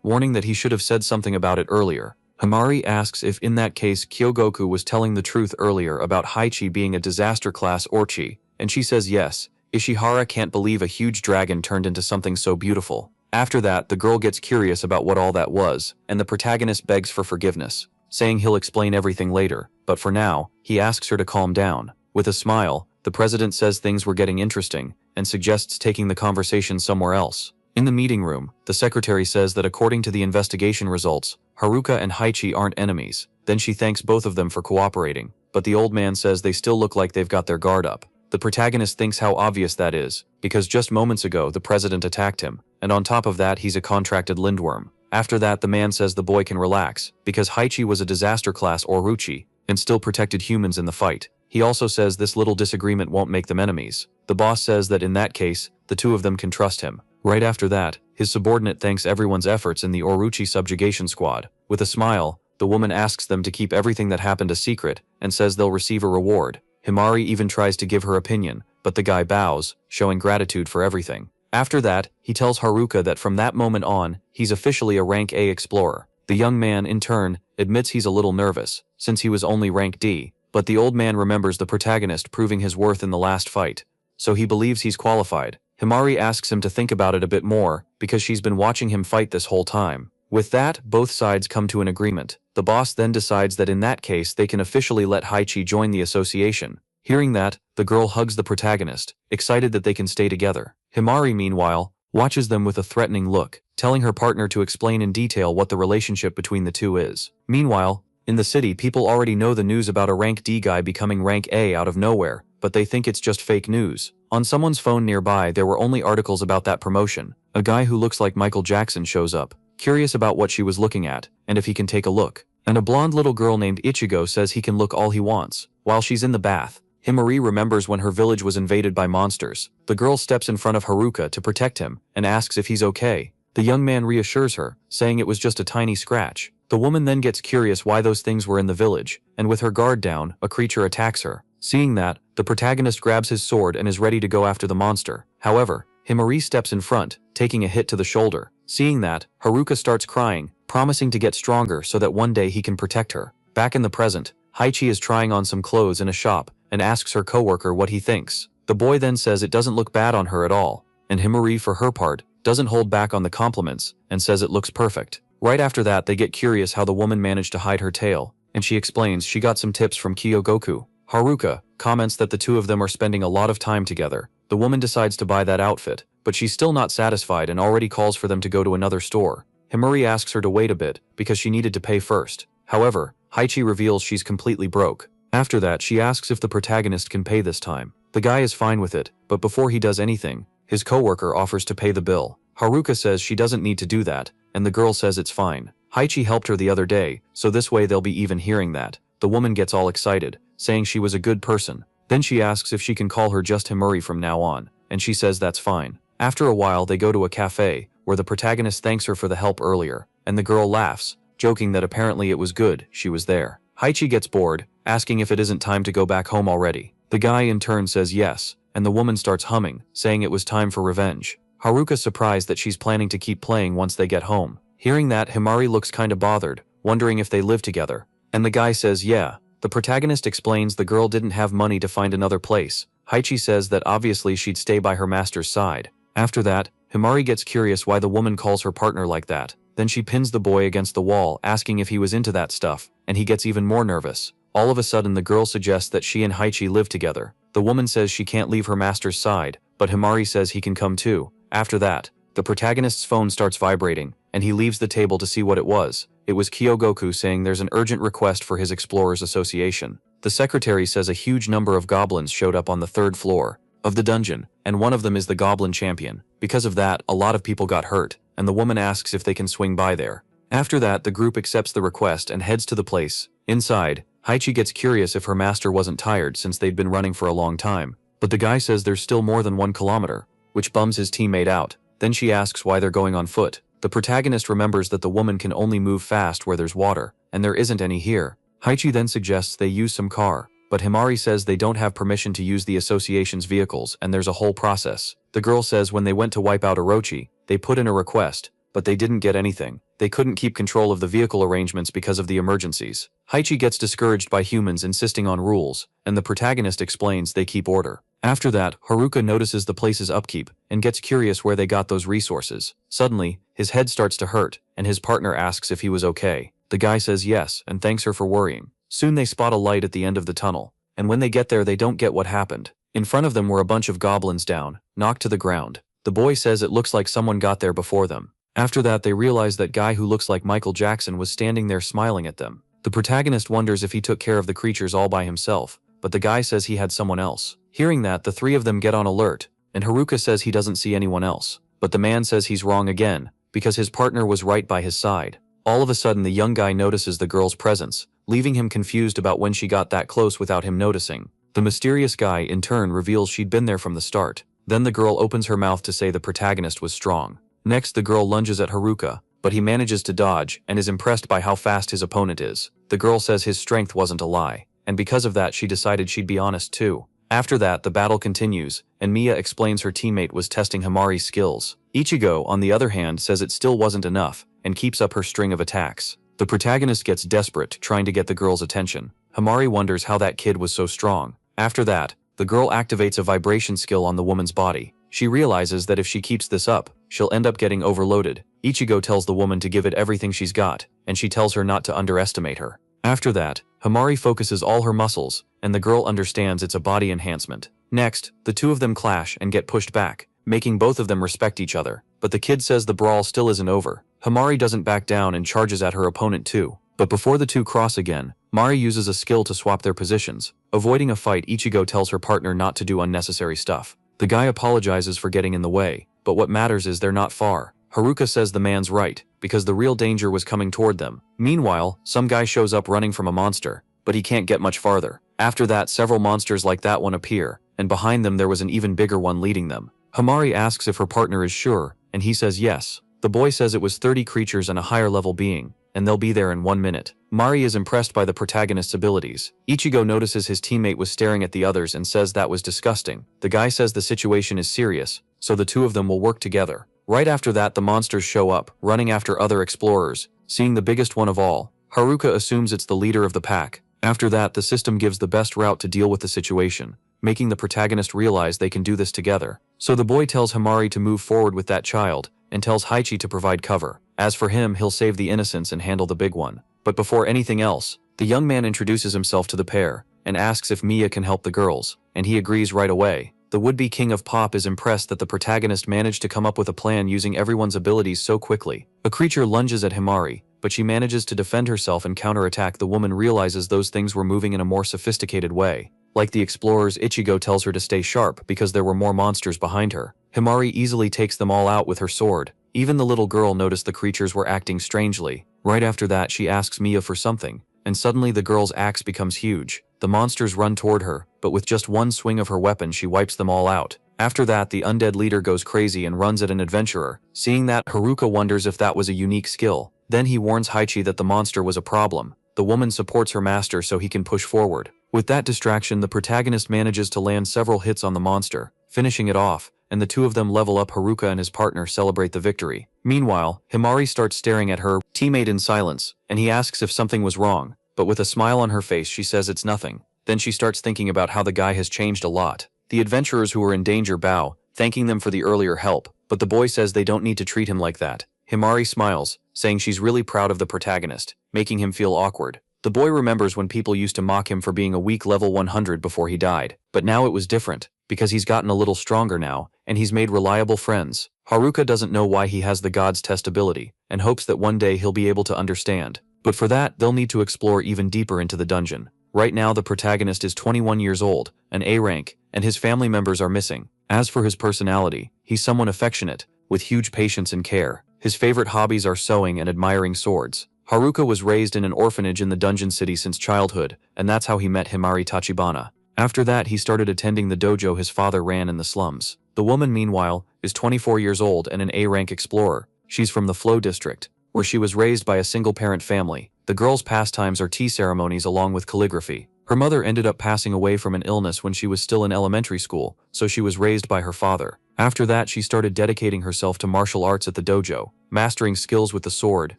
warning that he should have said something about it earlier. Himari asks if in that case Kyogoku was telling the truth earlier about Haichi being a disaster class Orchi, and she says yes. Ishihara can't believe a huge dragon turned into something so beautiful. After that, the girl gets curious about what all that was, and the protagonist begs for forgiveness, saying he'll explain everything later, but for now, he asks her to calm down. With a smile, the president says things were getting interesting, and suggests taking the conversation somewhere else. In the meeting room, the secretary says that according to the investigation results, Haruka and Haichi aren't enemies. Then she thanks both of them for cooperating, but the old man says they still look like they've got their guard up. The protagonist thinks how obvious that is, because just moments ago the president attacked him, and on top of that he's a contracted lindworm. After that, the man says the boy can relax, because Haichi was a disaster class Oruchi, and still protected humans in the fight. He also says this little disagreement won't make them enemies. The boss says that in that case, the two of them can trust him. Right after that, his subordinate thanks everyone's efforts in the Oruchi subjugation squad. With a smile, the woman asks them to keep everything that happened a secret, and says they'll receive a reward. Himari even tries to give her opinion, but the guy bows, showing gratitude for everything. After that, he tells Haruka that from that moment on, he's officially a rank A explorer. The young man, in turn, admits he's a little nervous, since he was only rank D, but the old man remembers the protagonist proving his worth in the last fight, so he believes he's qualified. Himari asks him to think about it a bit more, because she's been watching him fight this whole time. With that, both sides come to an agreement. The boss then decides that in that case they can officially let Haichi join the association. Hearing that, the girl hugs the protagonist, excited that they can stay together. Himari, meanwhile, watches them with a threatening look, telling her partner to explain in detail what the relationship between the two is. Meanwhile, in the city, people already know the news about a rank D guy becoming rank A out of nowhere, but they think it's just fake news. On someone's phone nearby, there were only articles about that promotion. A guy who looks like Michael Jackson shows up, curious about what she was looking at, and if he can take a look. And a blonde little girl named Ichigo says he can look all he wants. While she's in the bath, Himari remembers when her village was invaded by monsters. The girl steps in front of Haruka to protect him, and asks if he's okay. The young man reassures her, saying it was just a tiny scratch. The woman then gets curious why those things were in the village, and with her guard down, a creature attacks her. Seeing that, the protagonist grabs his sword and is ready to go after the monster. However, Himari steps in front, taking a hit to the shoulder. Seeing that, Haruka starts crying, promising to get stronger so that one day he can protect her. Back in the present, Haichi is trying on some clothes in a shop, and asks her coworker what he thinks. The boy then says it doesn't look bad on her at all, and Himari, for her part, doesn't hold back on the compliments, and says it looks perfect. Right after that, they get curious how the woman managed to hide her tail, and she explains she got some tips from Kyogoku. Haruka comments that the two of them are spending a lot of time together. The woman decides to buy that outfit, but she's still not satisfied and already calls for them to go to another store. Himari asks her to wait a bit, because she needed to pay first. However, Haichi reveals she's completely broke. After that, she asks if the protagonist can pay this time. The guy is fine with it, but before he does anything, his coworker offers to pay the bill. Haruka says she doesn't need to do that, and the girl says it's fine. Haichi helped her the other day, so this way they'll be even hearing that. The woman gets all excited, saying she was a good person. Then she asks if she can call her just Himuri from now on, and she says that's fine. After a while, they go to a cafe, where the protagonist thanks her for the help earlier, and the girl laughs, joking that apparently it was good she was there. Haichi gets bored, asking if it isn't time to go back home already. The guy in turn says yes, and the woman starts humming, saying it was time for revenge. Haruka's surprised that she's planning to keep playing once they get home. Hearing that, Himari looks kinda bothered, wondering if they live together. And the guy says yeah. The protagonist explains the girl didn't have money to find another place. Haichi says that obviously she'd stay by her master's side. After that, Himari gets curious why the woman calls her partner like that. Then she pins the boy against the wall, asking if he was into that stuff, and he gets even more nervous. All of a sudden, the girl suggests that she and Haichi live together. The woman says she can't leave her master's side, but Himari says he can come too. After that, the protagonist's phone starts vibrating, and he leaves the table to see what it was. It was Kyogoku saying there's an urgent request for his Explorers Association. The secretary says a huge number of goblins showed up on the 3rd floor of the dungeon, and one of them is the goblin champion. Because of that, a lot of people got hurt, and the woman asks if they can swing by there. After that, the group accepts the request and heads to the place. Inside, Haichi gets curious if her master wasn't tired since they'd been running for a long time, but the guy says there's still more than 1 kilometer, which bums his teammate out. Then she asks why they're going on foot. The protagonist remembers that the woman can only move fast where there's water, and there isn't any here. Haichi then suggests they use some car, but Himari says they don't have permission to use the association's vehicles and there's a whole process. The girl says when they went to wipe out Orochi, they put in a request, but they didn't get anything. They couldn't keep control of the vehicle arrangements because of the emergencies. Haichi gets discouraged by humans insisting on rules, and the protagonist explains they keep order. After that, Haruka notices the place's upkeep and gets curious where they got those resources. Suddenly, his head starts to hurt, and his partner asks if he was okay. The guy says yes and thanks her for worrying. Soon they spot a light at the end of the tunnel, and when they get there they don't get what happened. In front of them were a bunch of goblins down, knocked to the ground. The boy says it looks like someone got there before them. After that they realize that guy who looks like Michael Jackson was standing there smiling at them. The protagonist wonders if he took care of the creatures all by himself, but the guy says he had someone else. Hearing that, the three of them get on alert, and Haruka says he doesn't see anyone else. But the man says he's wrong again, because his partner was right by his side. All of a sudden the young guy notices the girl's presence, leaving him confused about when she got that close without him noticing. The mysterious guy in turn reveals she'd been there from the start. Then the girl opens her mouth to say the protagonist was strong. Next the girl lunges at Haruka, but he manages to dodge and is impressed by how fast his opponent is. The girl says his strength wasn't a lie, and because of that she decided she'd be honest too. After that the battle continues, and Mia explains her teammate was testing Himari's skills. Ichigo, on the other hand, says it still wasn't enough, and keeps up her string of attacks. The protagonist gets desperate, trying to get the girl's attention. Himari wonders how that kid was so strong. After that, the girl activates a vibration skill on the woman's body. She realizes that if she keeps this up, she'll end up getting overloaded. Ichigo tells the woman to give it everything she's got, and she tells her not to underestimate her. After that, Himari focuses all her muscles, and the girl understands it's a body enhancement. Next, the two of them clash and get pushed back, making both of them respect each other. But the kid says the brawl still isn't over. Himari doesn't back down and charges at her opponent too. But before the two cross again, Mari uses a skill to swap their positions. Avoiding a fight, Ichigo tells her partner not to do unnecessary stuff. The guy apologizes for getting in the way, but what matters is they're not far. Haruka says the man's right, because the real danger was coming toward them. Meanwhile, some guy shows up running from a monster, but he can't get much farther. After that, several monsters like that one appear, and behind them there was an even bigger one leading them. Himari asks if her partner is sure, and he says yes. The boy says it was 30 creatures and a higher level being, and they'll be there in 1 minute. Mari is impressed by the protagonist's abilities. Ichigo notices his teammate was staring at the others and says that was disgusting. The guy says the situation is serious, so the two of them will work together. Right after that, the monsters show up, running after other explorers. Seeing the biggest one of all, Haruka assumes it's the leader of the pack. After that, the system gives the best route to deal with the situation, making the protagonist realize they can do this together. So the boy tells Himari to move forward with that child, and tells Haichi to provide cover. As for him, he'll save the innocents and handle the big one. But before anything else, the young man introduces himself to the pair, and asks if Mia can help the girls, and he agrees right away. The would-be king of pop is impressed that the protagonist managed to come up with a plan using everyone's abilities so quickly. A creature lunges at Himari, but she manages to defend herself and counterattack. The woman realizes those things were moving in a more sophisticated way. Like the explorers, Ichigo tells her to stay sharp because there were more monsters behind her. Himari easily takes them all out with her sword. Even the little girl noticed the creatures were acting strangely. Right after that, she asks Mia for something, and suddenly the girl's axe becomes huge. The monsters run toward her, but with just one swing of her weapon she wipes them all out. After that, the undead leader goes crazy and runs at an adventurer. Seeing that, Haruka wonders if that was a unique skill. Then he warns Haichi that the monster was a problem. The woman supports her master so he can push forward. With that distraction, the protagonist manages to land several hits on the monster, finishing it off, and the two of them level up. Haruka and his partner celebrate the victory. Meanwhile, Himari starts staring at her teammate in silence, and he asks if something was wrong, but with a smile on her face she says it's nothing. Then she starts thinking about how the guy has changed a lot. The adventurers who were in danger bow, thanking them for the earlier help, but the boy says they don't need to treat him like that. Himari smiles, saying she's really proud of the protagonist, making him feel awkward. The boy remembers when people used to mock him for being a weak level 100 before he died, but now it was different, because he's gotten a little stronger now, and he's made reliable friends. Haruka doesn't know why he has the god's test ability, and hopes that one day he'll be able to understand. But for that, they'll need to explore even deeper into the dungeon. Right now the protagonist is 21 years old, an A rank, and his family members are missing. As for his personality, he's someone affectionate, with huge patience and care. His favorite hobbies are sewing and admiring swords. Haruka was raised in an orphanage in the dungeon city since childhood, and that's how he met Himari Tachibana. After that, he started attending the dojo his father ran in the slums. The woman, meanwhile, is 24 years old and an A-rank explorer. She's from the Flow district, where she was raised by a single-parent family. The girl's pastimes are tea ceremonies along with calligraphy. Her mother ended up passing away from an illness when she was still in elementary school, so she was raised by her father. After that, she started dedicating herself to martial arts at the dojo, mastering skills with the sword,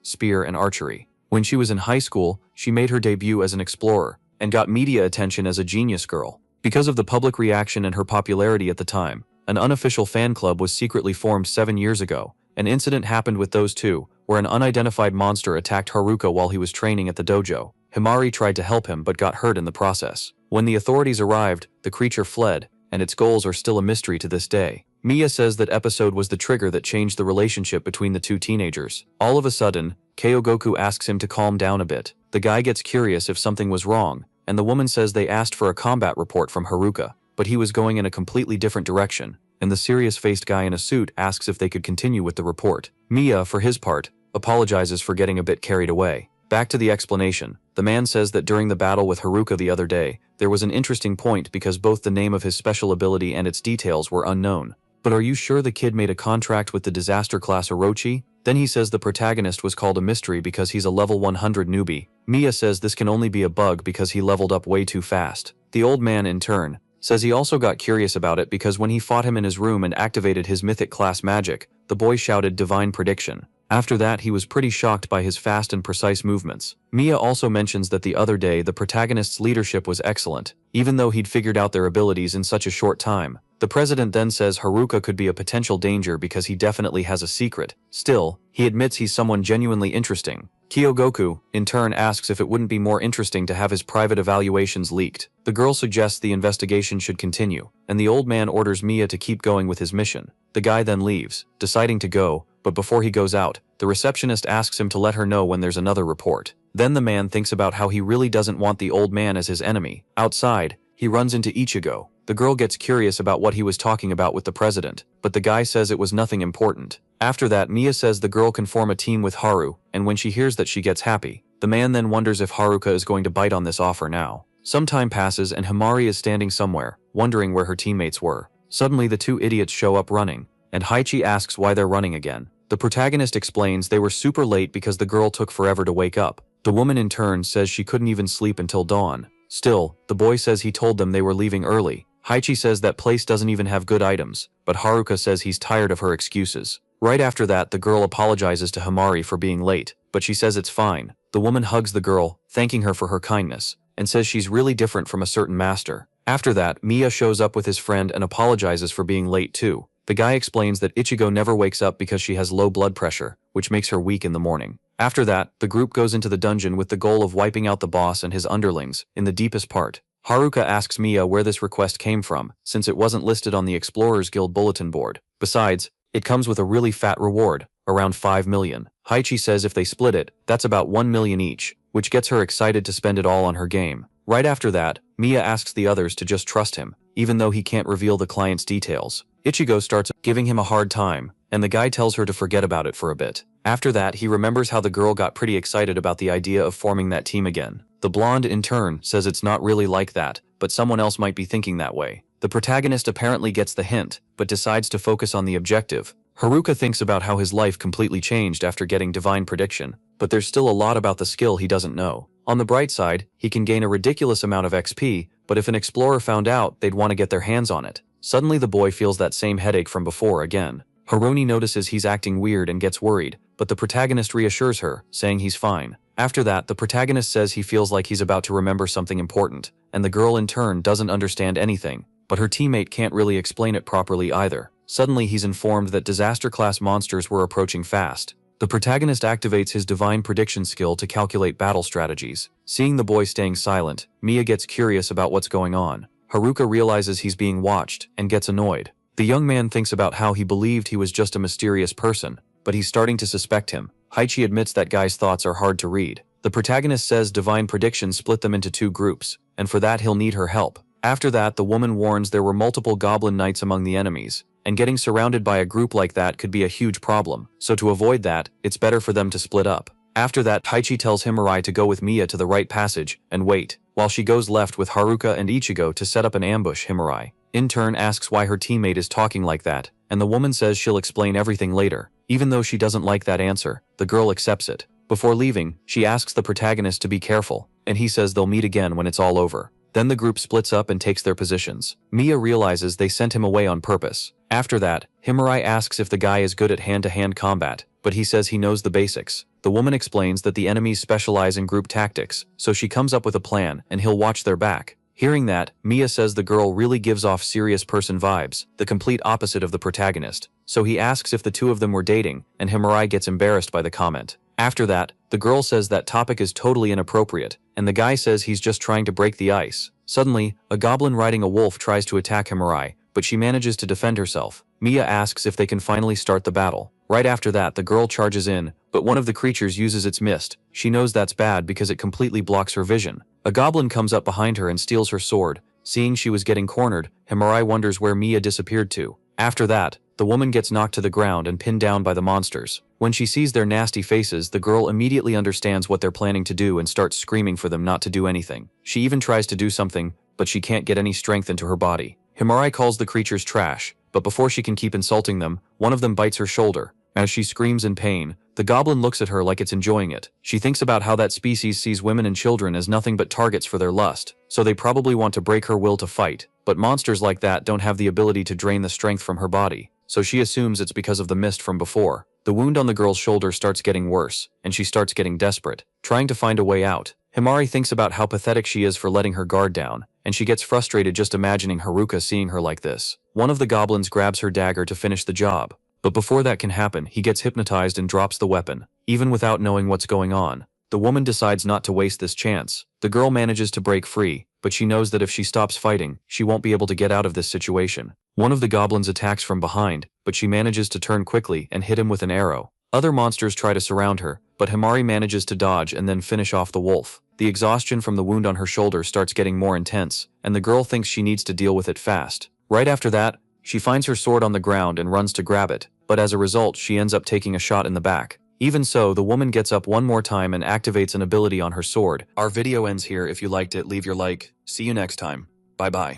spear, and archery. When she was in high school, she made her debut as an explorer, and got media attention as a genius girl. Because of the public reaction and her popularity at the time, an unofficial fan club was secretly formed 7 years ago. An incident happened with those two, where an unidentified monster attacked Haruka while he was training at the dojo. Himari tried to help him but got hurt in the process. When the authorities arrived, the creature fled, and its goals are still a mystery to this day. Mia says that episode was the trigger that changed the relationship between the two teenagers. All of a sudden, Kyogoku asks him to calm down a bit. The guy gets curious if something was wrong, and the woman says they asked for a combat report from Haruka, but he was going in a completely different direction, and the serious-faced guy in a suit asks if they could continue with the report. Mia, for his part, apologizes for getting a bit carried away. Back to the explanation. The man says that during the battle with Haruka the other day, there was an interesting point because both the name of his special ability and its details were unknown. But are you sure the kid made a contract with the disaster class Orochi? Then he says the protagonist was called a mystery because he's a level 100 newbie. Mia says this can only be a bug because he leveled up way too fast. The old man, in turn, says he also got curious about it because when he fought him in his room and activated his mythic class magic, the boy shouted divine prediction. After that, he was pretty shocked by his fast and precise movements. Mia also mentions that the other day the protagonist's leadership was excellent, even though he'd figured out their abilities in such a short time. The president then says Haruka could be a potential danger because he definitely has a secret. Still, he admits he's someone genuinely interesting. Kyogoku, in turn, asks if it wouldn't be more interesting to have his private evaluations leaked. The girl suggests the investigation should continue, and the old man orders Mia to keep going with his mission. The guy then leaves, deciding to go, but before he goes out, the receptionist asks him to let her know when there's another report. Then the man thinks about how he really doesn't want the old man as his enemy. Outside, he runs into Ichigo. The girl gets curious about what he was talking about with the president, but the guy says it was nothing important. After that, Mia says the girl can form a team with Haru, and when she hears that, she gets happy. The man then wonders if Haruka is going to bite on this offer now. Some time passes and Himari is standing somewhere, wondering where her teammates were. Suddenly the two idiots show up running, and Haichi asks why they're running again. The protagonist explains they were super late because the girl took forever to wake up. The woman in turn says she couldn't even sleep until dawn. Still, the boy says he told them they were leaving early. Haichi says that place doesn't even have good items, but Haruka says he's tired of her excuses. Right after that, the girl apologizes to Himari for being late, but she says it's fine. The woman hugs the girl, thanking her for her kindness, and says she's really different from a certain master. After that, Mia shows up with his friend and apologizes for being late too. The guy explains that Ichigo never wakes up because she has low blood pressure, which makes her weak in the morning. After that, the group goes into the dungeon with the goal of wiping out the boss and his underlings in the deepest part. Haruka asks Mia where this request came from, since it wasn't listed on the Explorers Guild bulletin board. Besides, it comes with a really fat reward, around 5 million. Haichi says if they split it, that's about 1 million each, which gets her excited to spend it all on her game. Right after that, Mia asks the others to just trust him, even though he can't reveal the client's details. Ichigo starts giving him a hard time, and the guy tells her to forget about it for a bit. After that, he remembers how the girl got pretty excited about the idea of forming that team again. The blonde, in turn, says it's not really like that, but someone else might be thinking that way. The protagonist apparently gets the hint, but decides to focus on the objective. Haruka thinks about how his life completely changed after getting divine prediction, but there's still a lot about the skill he doesn't know. On the bright side, he can gain a ridiculous amount of XP, but if an explorer found out, they'd want to get their hands on it. Suddenly the boy feels that same headache from before again. Haroni notices he's acting weird and gets worried, but the protagonist reassures her, saying he's fine. After that, the protagonist says he feels like he's about to remember something important, and the girl in turn doesn't understand anything, but her teammate can't really explain it properly either. Suddenly he's informed that disaster-class monsters were approaching fast. The protagonist activates his divine prediction skill to calculate battle strategies. Seeing the boy staying silent, Mia gets curious about what's going on. Haruka realizes he's being watched and gets annoyed. The young man thinks about how he believed he was just a mysterious person, but he's starting to suspect him. Haichi admits that guy's thoughts are hard to read. The protagonist says divine prediction split them into 2 groups, and for that he'll need her help. After that, the woman warns there were multiple goblin knights among the enemies, and getting surrounded by a group like that could be a huge problem, so to avoid that, it's better for them to split up. After that, Haichi tells Himari to go with Mia to the right passage and wait, while she goes left with Haruka and Ichigo to set up an ambush Himari. Intern asks why her teammate is talking like that, and the woman says she'll explain everything later. Even though she doesn't like that answer, the girl accepts it. Before leaving, she asks the protagonist to be careful, and he says they'll meet again when it's all over. Then the group splits up and takes their positions. Mia realizes they sent him away on purpose. After that, Himari asks if the guy is good at hand-to-hand combat, but he says he knows the basics. The woman explains that the enemies specialize in group tactics, so she comes up with a plan and he'll watch their back. Hearing that, Mia says the girl really gives off serious person vibes, the complete opposite of the protagonist. So he asks if the two of them were dating, and Himari gets embarrassed by the comment. After that, the girl says that topic is totally inappropriate, and the guy says he's just trying to break the ice. Suddenly, a goblin riding a wolf tries to attack Himari, but she manages to defend herself. Mia asks if they can finally start the battle. Right after that, the girl charges in, but one of the creatures uses its mist. She knows that's bad because it completely blocks her vision. A goblin comes up behind her and steals her sword. Seeing she was getting cornered, Himari wonders where Mia disappeared to. After that, the woman gets knocked to the ground and pinned down by the monsters. When she sees their nasty faces, the girl immediately understands what they're planning to do and starts screaming for them not to do anything. She even tries to do something, but she can't get any strength into her body. Himari calls the creatures trash, but before she can keep insulting them, one of them bites her shoulder. As she screams in pain, the goblin looks at her like it's enjoying it. She thinks about how that species sees women and children as nothing but targets for their lust, so they probably want to break her will to fight. But monsters like that don't have the ability to drain the strength from her body, so she assumes it's because of the mist from before. The wound on the girl's shoulder starts getting worse, and she starts getting desperate, trying to find a way out. Himari thinks about how pathetic she is for letting her guard down, and she gets frustrated just imagining Haruka seeing her like this. One of the goblins grabs her dagger to finish the job. But before that can happen, he gets hypnotized and drops the weapon. Even without knowing what's going on, the woman decides not to waste this chance. The girl manages to break free, but she knows that if she stops fighting, she won't be able to get out of this situation. One of the goblins attacks from behind, but she manages to turn quickly and hit him with an arrow. Other monsters try to surround her, but Himari manages to dodge and then finish off the wolf. The exhaustion from the wound on her shoulder starts getting more intense, and the girl thinks she needs to deal with it fast. Right after that, she finds her sword on the ground and runs to grab it, but as a result she ends up taking a shot in the back. Even so, the woman gets up one more time and activates an ability on her sword. Our video ends here. If you liked it, leave your like. See you next time. Bye bye.